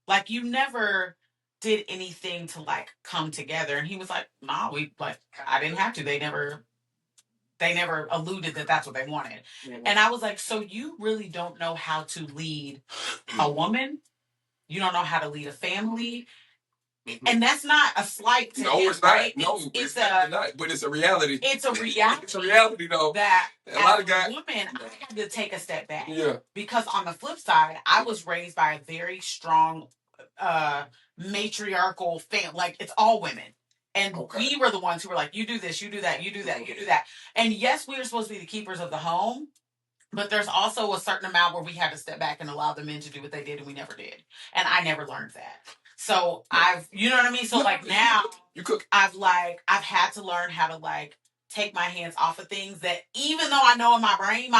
Like you never did anything to like come together. And he was like, nah, I didn't have to. They never alluded that that's what they wanted. Mm-hmm. And I was like, so you really don't know how to lead a woman? You don't know how to lead a family? Mm-hmm. And that's not a slight to him, it's not. Right? No, it's not. But it's a reality. It's a reality. It's a reality, though. That a lot of guys. Woman, I had to take a step back. Yeah. Because on the flip side, I was raised by a very strong, matriarchal family. Like it's all women. And we were the ones who were like, you do this, you do that, you do that, you do that. And yes, we were supposed to be the keepers of the home. But there's also a certain amount where we had to step back and allow the men to do what they did, and we never did. And I never learned that. So you know what I mean? So like now I've had to learn how to like take my hands off of things that even though I know in my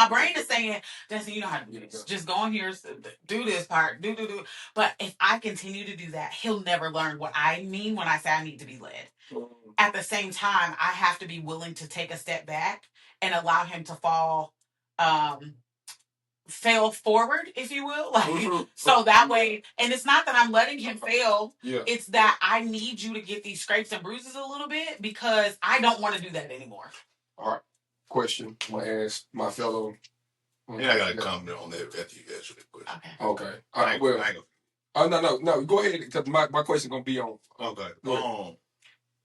brain is saying, Destiny, you know how to do this. Just go in here, do this part, do. But if I continue to do that, he'll never learn what I mean when I say I need to be led. At the same time, I have to be willing to take a step back and allow him to fail forward, if you will. Like so that way, and it's not that I'm letting him fail. Yeah. It's that I need you to get these scrapes and bruises a little bit because I don't want to do that anymore. All right. Question. I'm gonna ask my fellow. Yeah, I gotta comment on that after you answer that question. Okay. All right. Well, no. Go ahead, because my question gonna be on. Okay.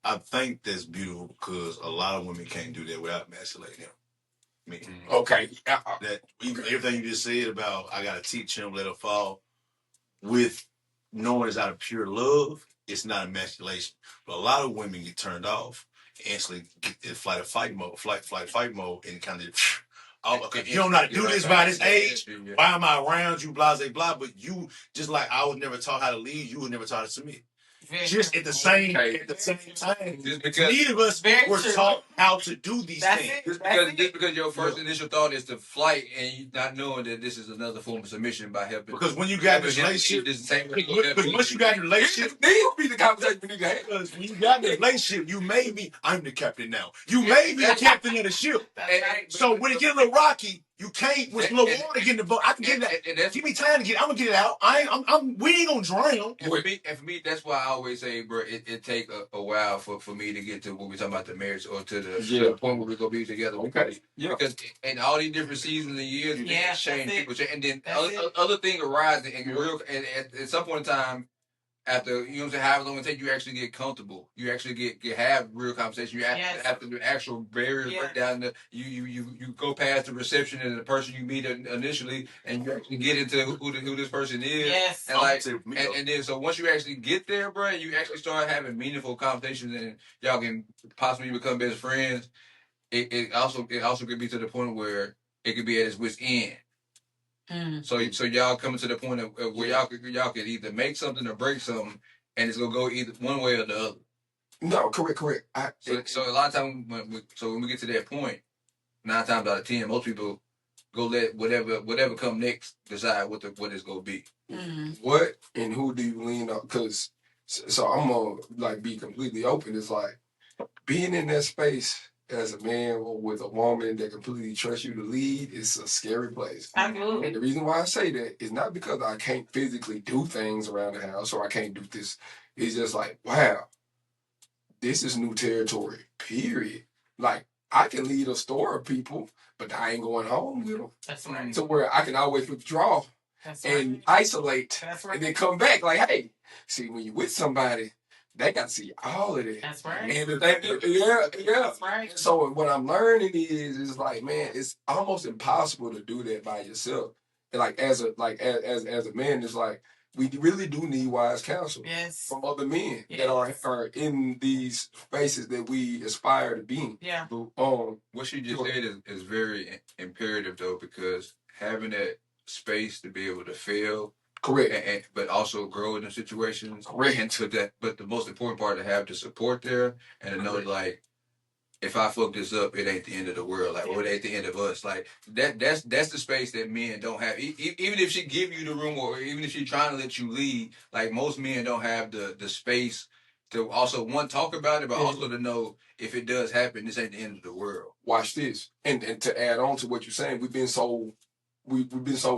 I think that's beautiful because a lot of women can't do that without emasculating him. Okay. That everything you just said about I gotta teach him, let him fall, with knowing it's out of pure love, it's not emasculation. But a lot of women get turned off, instantly get in fight mode, and kind of, you don't know how to do this by this age. Why am I around you? Blah blah blah. But you just like I was never taught how to lead. You were never taught how to submit. Just at the same time, just because neither of us were taught how to do these things. Just because your first initial thought is to flight, and you not knowing that this is another form of submission by helping. Because when you got this relationship, because once you got the relationship, these will be the conversation we need to have. Because when you got the relationship, you made me. I'm the captain now. You made me the captain of the ship. So when it get a little rocky, you can't with a little water get in the boat. I can get that. Give me time to get. I'm gonna get it out. We ain't gonna drown. And for me, that's why I always say, bro, it take a while for me to get to what we're talking about, the marriage, or to the point where we're gonna be together. Okay. Yeah. Because in all these different seasons and years, change, people change, and then other things arise, and at some point in time, after however long it takes, you actually get comfortable. You actually get have real conversation. You after the actual barriers break down. You go past the reception and the person you meet initially, and you actually get into who this person is. Yes. And then so once you actually get there, bro, you actually start having meaningful conversations, and y'all can possibly become best friends. It also could be to the point where it could be at its wit's end. So y'all coming to the point of where y'all could either make something or break something, and it's gonna go either one way or the other. No, correct. So a lot of times when we get to that point, 9 times out of 10, most people go let whatever come next decide what it's gonna be. What and who do you lean on? Because So I'm gonna like be completely open. It's like being in that space as a man or with a woman that completely trusts you to lead is a scary place. Absolutely. And the reason why I say that is not because I can't physically do things around the house or I can't do this. It's just like, wow, this is new territory, period. Like, I can lead a store of people, but I ain't going home with them. That's right. To where I can always withdraw and isolate and then come back like, hey, see, when you with somebody, they got to see all of that. That's right. And the thing, yeah. That's right. So what I'm learning is like, man, it's almost impossible to do that by yourself. And like as a man, it's like we really do need wise counsel from other men that are in these spaces that we aspire to be in. Yeah. What she just said is very imperative though, because having that space to be able to fail, correct, but also grow in the situations, correct, and to that. But the most important part to have the support there and to know like, if I fuck this up, it ain't the end of the world. Like, or it ain't the end of us. Like that's the space that men don't have. Even if she give you the room, or even if she's trying to let you lead, like most men don't have the space to also talk about it, but also to know if it does happen, this ain't the end of the world. Watch this, and to add on to what you're saying, we've been so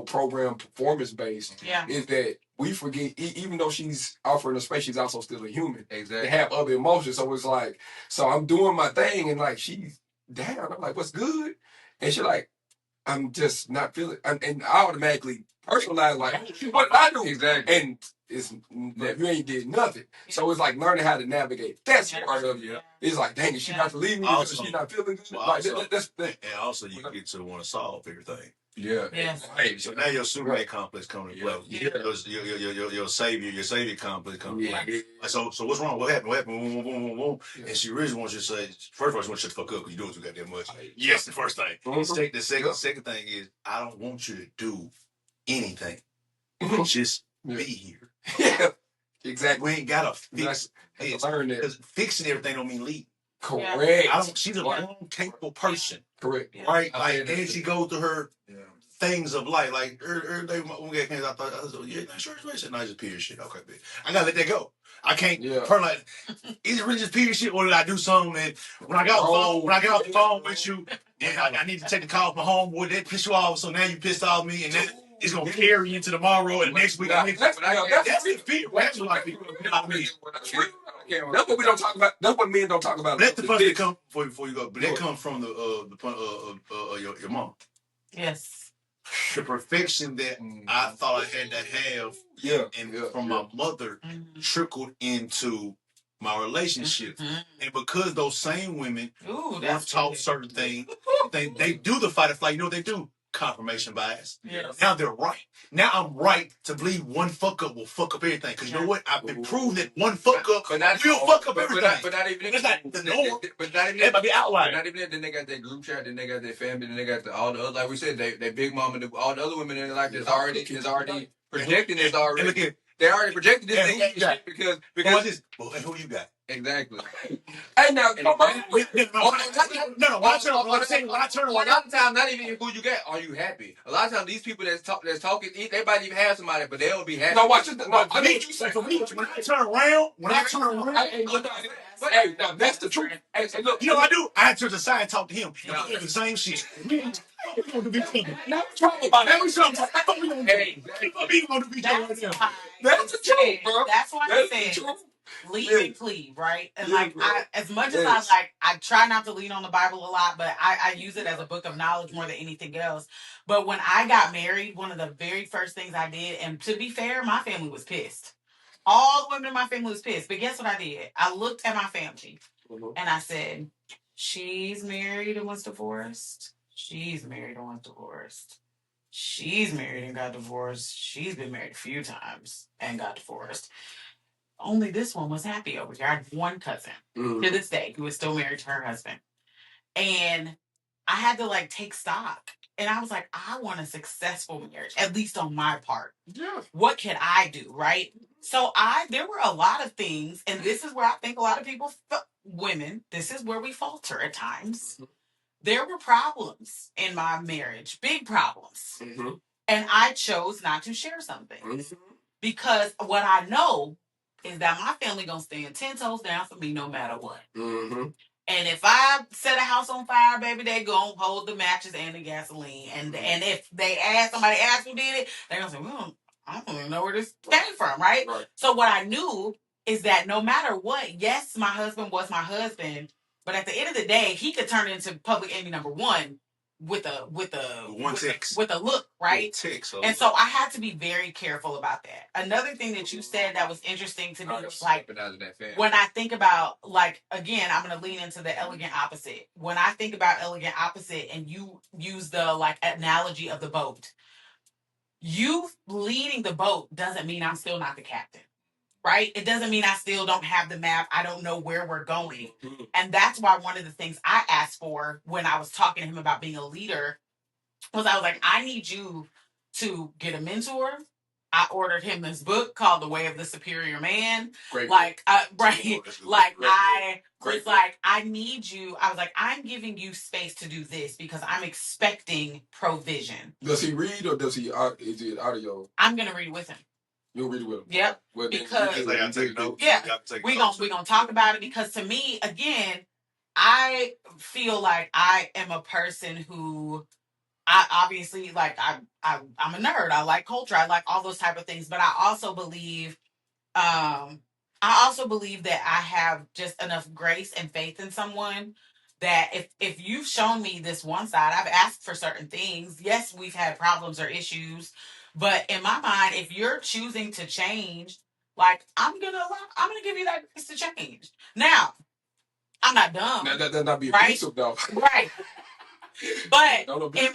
programmed performance based. Yeah, is that we forget even though she's offering a space, she's also still a human. Exactly, they have other emotions. So it's like, so I'm doing my thing, and like she's down. I'm like, what's good? And she's like, I'm just not feeling. And I automatically personalize like, what did I do? Exactly, and it's you ain't did nothing. So it's like learning how to navigate. That's part of it. It's like, dang, is she not to leave me because she's not feeling good? Well, like that's and also you get to want to solve everything. Yeah. Yes. Right. So now your Superman complex coming to play. Yeah. Your savior complex coming to play. So what's wrong? What happened? Boom, boom, boom, boom. And she really wants you to say, first of all, she wants you to shut the fuck up because you doing too goddamn much. Yes, the first thing. The second thing is, I don't want you to do anything. Just be here. Yeah. Exactly. We ain't gotta fix it. Learn that. Because fixing everything don't mean leave. Correct. She's a long, capable person. Correct. Right? Like, and she goes through her things of life. Like, every day when we got kids, I thought, yeah, sure, it's nice, just period shit. Okay, bitch. I gotta let that go. I can't, like, is it really just period shit, or did I do something? And when I get off the phone with you, and I need to take the call from home, boy, that piss you off, so now you pissed off me, and then it's gonna carry you into tomorrow and next week. That's the fear. That's what I mean. That's what we don't talk about. That's what men don't talk about. Let the fuss that come before you go. But that comes from your mom. Yes. The perfection that I thought I had to have, from my mother, trickled into my relationship. And because those same women weren't taught certain things, they do the fight or flight. You know what they do? Confirmation bias. Yes. Now they're right. Now I'm right to believe one fuck up will fuck up everything. Because you know what? I've been proved that one fuck up will fuck up everything. But not even it's not the norm. But not even that might be outlier. Not even that. Then they got their group chat. Then they got their family. Then they got all the other. Like we said, they big mama. All the other women in their life is already projecting this already. They already projected this thing because and who you got? Exactly. Hey, now, come on. No. When I turn around, a lot of times, not even who you got. Are you happy? A lot of times, these people that's talking, they might even have somebody, but they don't be happy. No, watch it. No, I need you say for me. When I turn around, hey, now that's the truth. Hey, look, you know what I do? I turn to the side and talk to him. And I do the same shit. Now we're talking about that. That's the truth, bro. That's why I said lead and cleave, right? And as much as I try not to lean on the Bible a lot, but I use it as a book of knowledge more than anything else. But when I got married, one of the very first things I did, and to be fair, my family was pissed. All the women in my family was pissed. But guess what I did? I looked at my family and I said, she's married and was divorced. She's married and was divorced. She's married and got divorced. She's been married a few times and got divorced. Only this one was happy over here. I had one cousin to this day who is still married to her husband. And I had to take stock. And I was like, I want a successful marriage, at least on my part. Yeah. What can I do, right? So there were a lot of things, and this is where I think a lot of people, women, this is where we falter at times. Mm-hmm. There were problems in my marriage, big problems. Mm-hmm. And I chose not to share something. Mm-hmm. Because what I know is that my family gonna stand 10 toes down for me no matter what. Mm-hmm. And if I set a house on fire, baby, they gonna hold the matches and the gasoline. And if somebody asked who did it, they gonna say, I don't even know where this came from, right? So what I knew is that no matter what, yes, my husband was my husband, but at the end of the day, he could turn into public enemy number one with a look, right? And so I had to be very careful about that. Another thing that you said that was interesting to me, like when I think about, like, again, I'm going to lean into the elegant opposite. When I think about elegant opposite, and you use the like analogy of the boat, you leading the boat doesn't mean I'm still not the captain. Right? It doesn't mean I still don't have the map. I don't know where we're going. Mm-hmm. And that's why one of the things I asked for when I was talking to him about being a leader was I was like, I need you to get a mentor. I ordered him this book called The Way of the Superior Man. Great. Like, right. Like, I was like, I need you. I was like, I'm giving you space to do this because I'm expecting provision. Does he read or is it audio? I'm going to read with him. You'll read it with him. Yep. Well, because I take notes. Yeah, we're gonna talk about it because to me, again, I feel like I am a person who I obviously like I'm a nerd. I like culture. I like all those type of things. But I also believe that I have just enough grace and faith in someone that if you've shown me this one side, I've asked for certain things. Yes, we've had problems or issues, but in my mind, if you're choosing to change, like I'm gonna give you that grace to change. Now, I'm not dumb. Now that not be abusive, though. Right. But in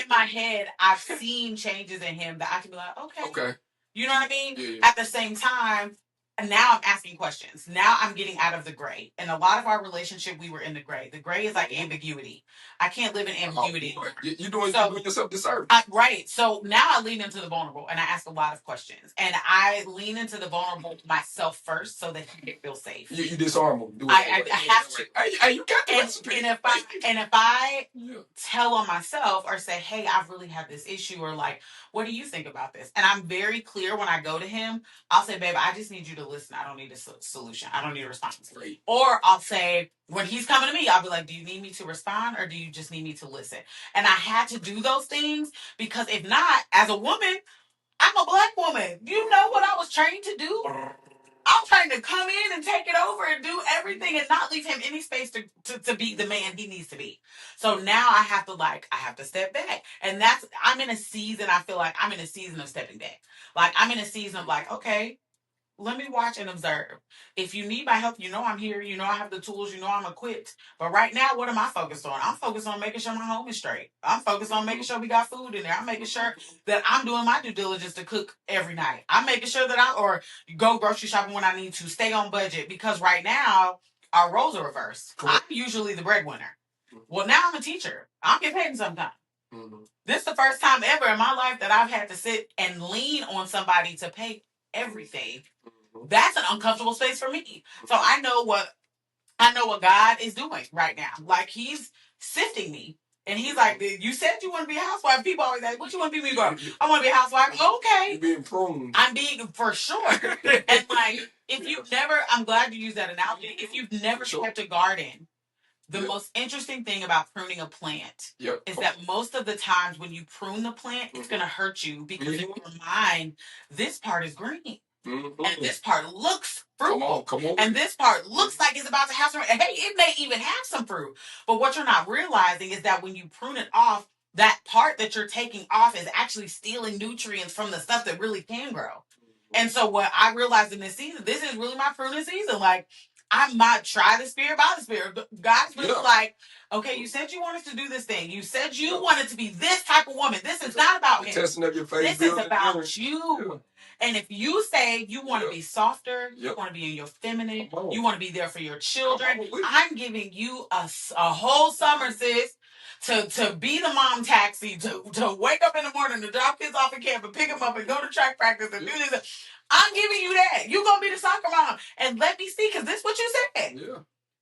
my head, I've seen changes in him that I can be like, okay. You know what I mean? Yeah. At the same time, now I'm asking questions. Now I'm getting out of the gray. And a lot of our relationship, we were in the gray. The gray is like ambiguity. I can't live in ambiguity. You're doing yourself disservice. Right. So now I lean into the vulnerable and I ask a lot of questions. And I lean into the vulnerable myself first so that he can feel safe. You disarm him. I have to. Hey, you got the recipe. And if I tell on myself or say, hey, I've really had this issue, or like, what do you think about this? And I'm very clear when I go to him. I'll say, babe, I just need you to listen. I don't need a solution. I don't need a response. Right. Or I'll say, when he's coming to me, I'll be like, do you need me to respond or do you just need me to listen? And I had to do those things because if not, as a woman, I'm a black woman. You know what I was trained to do? I'm trying to come in and take it over and do everything and not leave him any space to be the man he needs to be. So now I have to step back. And I'm in a season, I feel like I'm in a season of stepping back. Like I'm in a season of like, okay, let me watch and observe. If you need my help, you know I'm here. You know I have the tools. You know I'm equipped. But right now, what am I focused on? I'm focused on making sure my home is straight. I'm focused on making sure we got food in there. I'm making sure that I'm doing my due diligence to cook every night. I'm making sure that or go grocery shopping when I need to. Stay on budget. Because right now, our roles are reversed. Cool. I'm usually the breadwinner. Well, now I'm a teacher. I'm getting paid sometimes. Mm-hmm. This is the first time ever in my life that I've had to sit and lean on somebody to pay everything. That's an uncomfortable space for me. So I know what God is doing right now. Like he's sifting me. And he's like, you said you want to be a housewife. People always ask, what you want to be? I want to be a housewife. Okay. You're being pruned. I'm being, for sure. And like, if you've never, I'm glad you used that analogy. If you've never kept a garden, the most interesting thing about pruning a plant is that most of the times when you prune the plant, it's going to hurt you because in your mind, this part is green. Mm-hmm. And this part looks fruitful. Come on. And this part looks like it's about to have some. Hey, it may even have some fruit. But what you're not realizing is that when you prune it off, that part that you're taking off is actually stealing nutrients from the stuff that really can grow. And so what I realized in this season, this is really my pruning season. Like, I might try the spirit by the spirit. God's really like, okay, you said you wanted to do this thing. You said you wanted to be this type of woman. This is not about him. Testing of your faith. This is about you. Yeah. And if you say you want to be softer, you want to be in your feminine, you want to be there for your children, I'm giving you a whole summer, sis, to be the mom taxi, to wake up in the morning, to drop kids off at camp and pick them up and go to track practice and do this. I'm giving you that. You're going to be the soccer mom. And let me see, because this is what you said.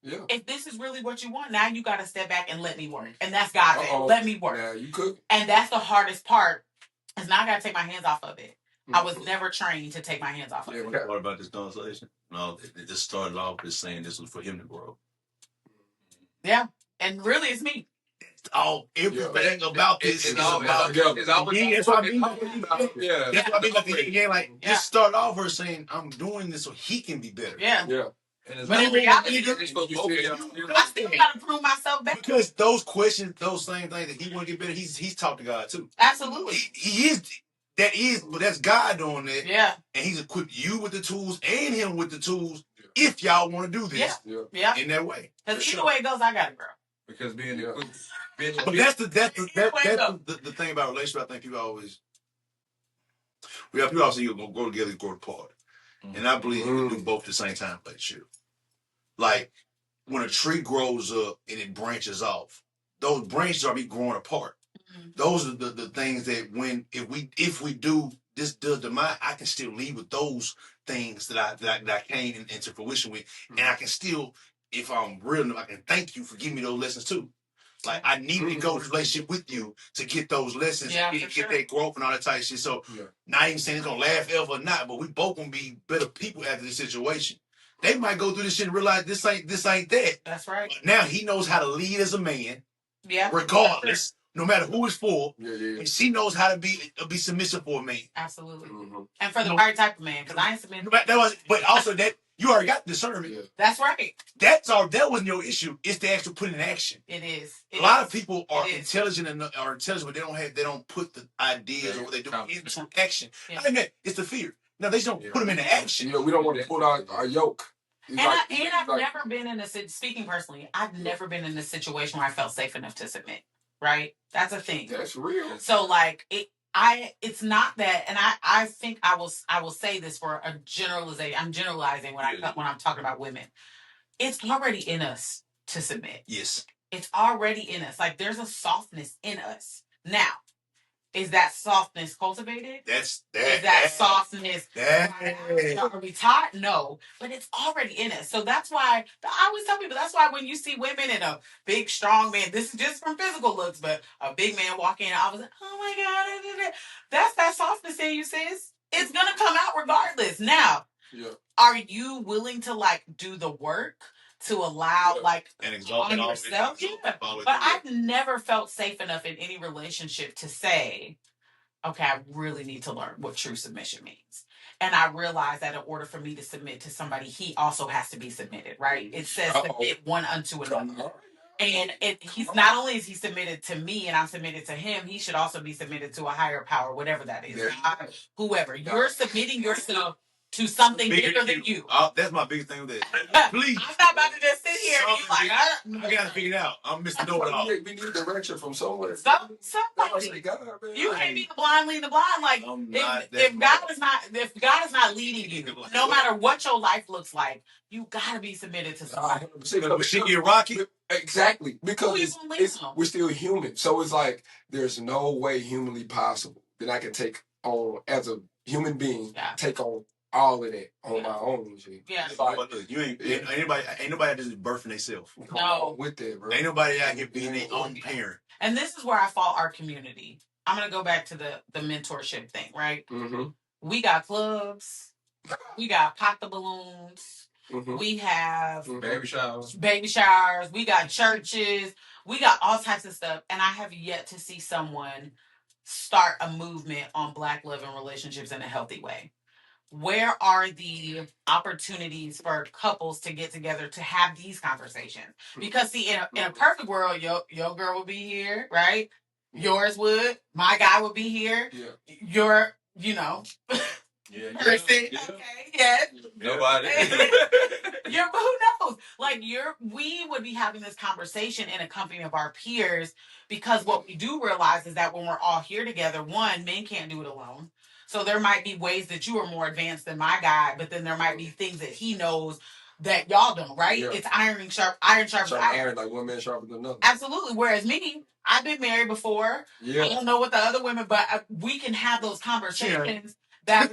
Yeah. If this is really what you want, now you got to step back and let me work. And that's God's thing. Let me work. Yeah, you could. And that's the hardest part, is now I got to take my hands off of it. I was never trained to take my hands off of it. What about this conversation? No, it just started off as saying this was for him to grow. Yeah, and really, it's me. Everything about this is about. That's what I mean. That's what I mean. Like the game, like this started off her saying, "I'm doing this so he can be better." Yeah. But in reality, I still gotta prove myself better. Because those questions, those same things that he want to get better, he's talked to God too. Absolutely. He is. But that's God doing that. Yeah. And he's equipped you with the tools and him with the tools if y'all want to do this. Yeah. In that way. Because either way it goes, I gotta grow. Because being but that's the thing about relationship. I think people always people always say you go together and grow apart. And I believe you can do both at the same time, relationship. Like when a tree grows up and it branches off, those branches are growing apart. Those are the things that if we do this does to mine, I can still leave with those things that I came into fruition with, and I can still, if I'm real enough, I can thank you for giving me those lessons too. Like I need to go to relationship with you to get those lessons, get that growth and all that type of shit. So not even saying it's gonna last forever or not, but we both gonna be better people after this situation. They might go through this shit and realize this ain't that. That's right. But now he knows how to lead as a man. Yeah. Regardless. No matter who it's for, and she knows how to be submissive for a man. Absolutely, and for the right type of man, because I ain't submitting. But also that you already got discernment. That's right. That wasn't your issue. It's the actual put in action. It is. A lot of people are intelligent, but they don't put the ideas or what they do into action. I mean, it's the fear. No, they just don't put them into action. We don't want to pull out our yoke. I've never been in speaking personally, I've never been in a situation where I felt safe enough to submit. Right? That's a thing. That's real. So like it's not that, and I think I will say this for a generalization. I'm generalizing when I'm talking about women. It's already in us to submit. Yes. It's already in us. Like there's a softness in us. Now, is that softness cultivated? Is that softness? Are we taught? No, but it's already in us. So that's why I always tell people. That's why when you see women and a big, strong man, this is just from physical looks, but a big man walking in, I was like, oh my God, that's that softness in you, sis. It's gonna come out regardless. Now, are you willing to like do the work to allow and exalt on yourself? But I've never felt safe enough in any relationship to say, okay, I really need to learn what true submission means. And I realize that in order for me to submit to somebody, he also has to be submitted, right? It says submit one unto another. And he's not only is he submitted to me and I'm submitted to him, he should also be submitted to a higher power, whatever that is. God, whoever. You're submitting yourself to something bigger than you. That's my biggest thing with that. Please. I'm not about to just sit here and be like, I gotta figure it out. I'm Mr. Know-it-all. We need direction from somewhere. Somebody. You can't be the blind leading the blind. Like if God is not leading you, no matter what your life looks like, you gotta be submitted to somebody. Shit get rocky. Exactly. Because we're still human. So it's like there's no way humanly possible that I can take on as a human being, take on all of that on my own. Yeah. Look, you ain't nobody just birthing themselves. No. With that, bro. Ain't nobody out here being their own parent. And this is where I fault our community. I'm gonna go back to the mentorship thing, right? Mm-hmm. We got clubs, we got pop the balloons, we have baby showers, we got churches, we got all types of stuff, and I have yet to see someone start a movement on Black love and relationships in a healthy way. Where are the opportunities for couples to get together to have these conversations? Because see, in a perfect world, your girl would be here, right? Yours would. My guy would be here. Yeah. Kristen. Yeah. Okay. Yes. Nobody. But who knows? Like we would be having this conversation in a company of our peers, because what we do realize is that when we're all here together, one, men can't do it alone. So there might be ways that you are more advanced than my guy, but then there might be things that he knows that y'all don't, right? Yeah. It's iron sharp iron. Like one man sharper than another. Absolutely. Whereas me, I've been married before. Yeah. I don't know what the other women, but we can have those conversations. We can have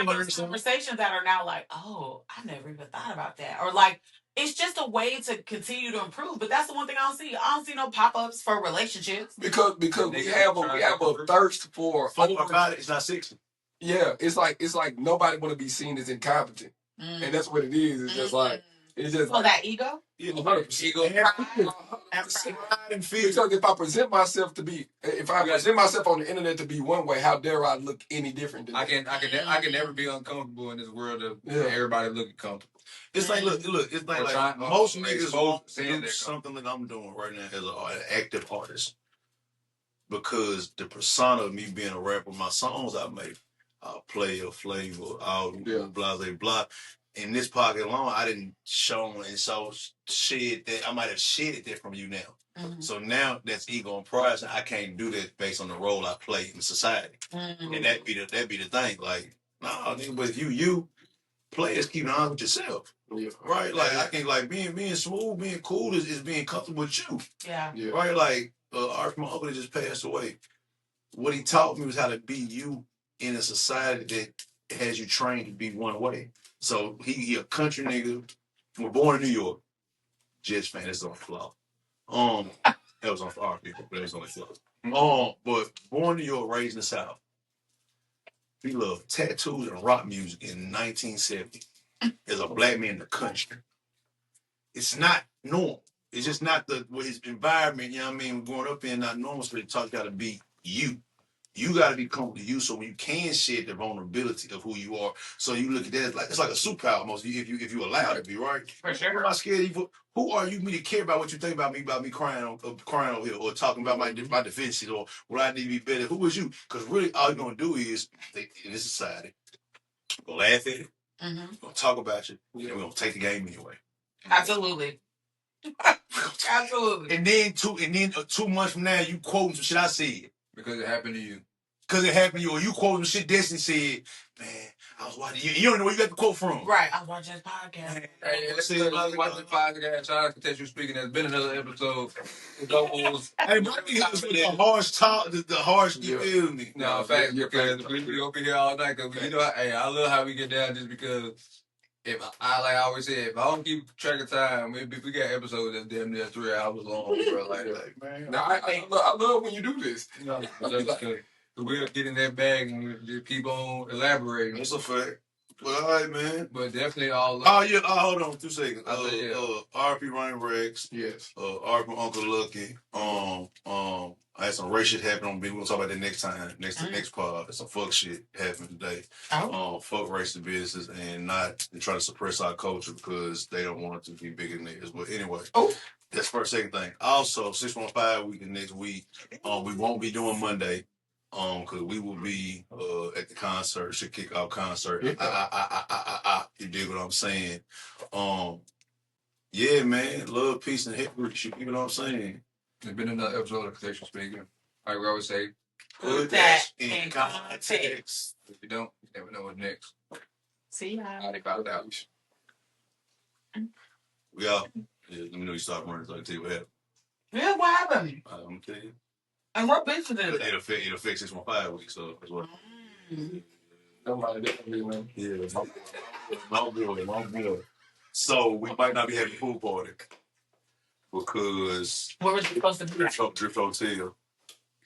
those conversations that are now like, oh, I never even thought about that. Or like, it's just a way to continue to improve. But that's the one thing I don't see. I don't see no pop-ups for relationships. Because we have a thirst for about it. It's not sexy. Yeah, it's like nobody want to be seen as incompetent, and that's what it is. It's just like that ego. Yeah, 100%. Ego. Because if I present myself on the internet to be one way, how dare I look any different than I can never be uncomfortable in this world of everybody looking comfortable. It's like look, it's like most niggas won't do something like I'm doing right now as an active artist. Because the persona of me being a rapper, my songs I make, play a flavor, blah, blah, blah. In this pocket alone, I didn't show and so shed that. I might have shedded that from you now. Mm-hmm. So now that's ego and pride. So I can't do that based on the role I play in society. Mm-hmm. And that be the thing. Like, nah, nigga, but if you players keep it on with yourself. Yeah. Right? Like, I think like being smooth, being cool is being comfortable with you. Yeah. Right? Like, my uncle just passed away. What he taught me was how to be you in a society that has you trained to be one way. So he a country nigga. Was born in New York. Jets fan. That's on flaw. That was on our people, but that was on flaw. But born in New York, raised in the South. He loved tattoos and rock music in 1970 as a black man in the country. It's not normal. It's just not his environment, you know what I mean, growing up in, not normal, so they taught you how to be you. You got to be comfortable you so when you can shed the vulnerability of who you are. So you look at that, it's like a superpower almost, if you allow it to be, right? For sure. I'm not scared of you. Who are you me to care about what you think about me crying over here or talking about my deficiencies or what I need to be better? Who is you? Because really all you're going to do is, in this society, we're going to laugh at it, we're going to talk about you, and we're going to take the game anyway. Absolutely. Absolutely. And then 2 months from now, you quoting some shit I said. Because it happened to you. Because it happened to you. Or you quoting shit Destiny said, man, I was watching you. You don't know where you got the quote from. Right. I was watching this podcast. Hey, let's see. Watching the podcast. Shout out to Contextually speaking. There's been another episode. Hey, my niggas with the harsh talk, the harsh, you feel me? No, facts, because we be over here all night. Because, I love how we get down just because. Like I always say, if I don't keep track of time, maybe if we got episodes that's damn near 3 hours long, bro. Like man. Now, I love when you do this. We'll get in that bag and we'll just keep on elaborating. That's a fact. Well, all right, man. But definitely all. Hold on 2 seconds. RP Ryan Rex. Yes. RP Uncle Lucky. I had some race shit happen on me. We're gonna talk about that next time. Next part. Some fuck shit happened today. Fuck racist business and not try to suppress our culture because they don't want it to be bigger than niggas. But anyway. That's first, second thing. Also, 615 week and next week. We won't be doing Monday. Because we will be at the concert, should kick off concert. You dig what I'm saying? Yeah, man. Love, peace, and hip reach. You know what I'm saying? There's been another episode of Contextually speaking. Like we always say, put that in context. If you don't, you never know what's next. See ya. $95. We out. Yeah, let me know you start running so I can tell you what happened. Yeah, what happened? I'm gonna tell you. And what business is it? It'll fix 615 weeks, so that's what. Nobody definitely, man. Yeah, my boy. So we might not be having a pool party because what was it supposed to be? Drift Hotel.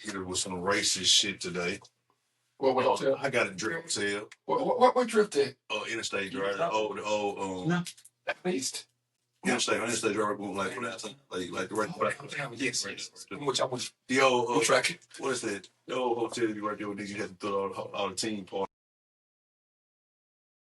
It was some racist shit today. What hotel? I got a Drift Hotel. What Drift at? Interstate Drive. The old no, at least. Interstate driver boom like the right. Yes. Which I was the old track. What is that? The old hotel you right there with niggas you had to throw all the team party.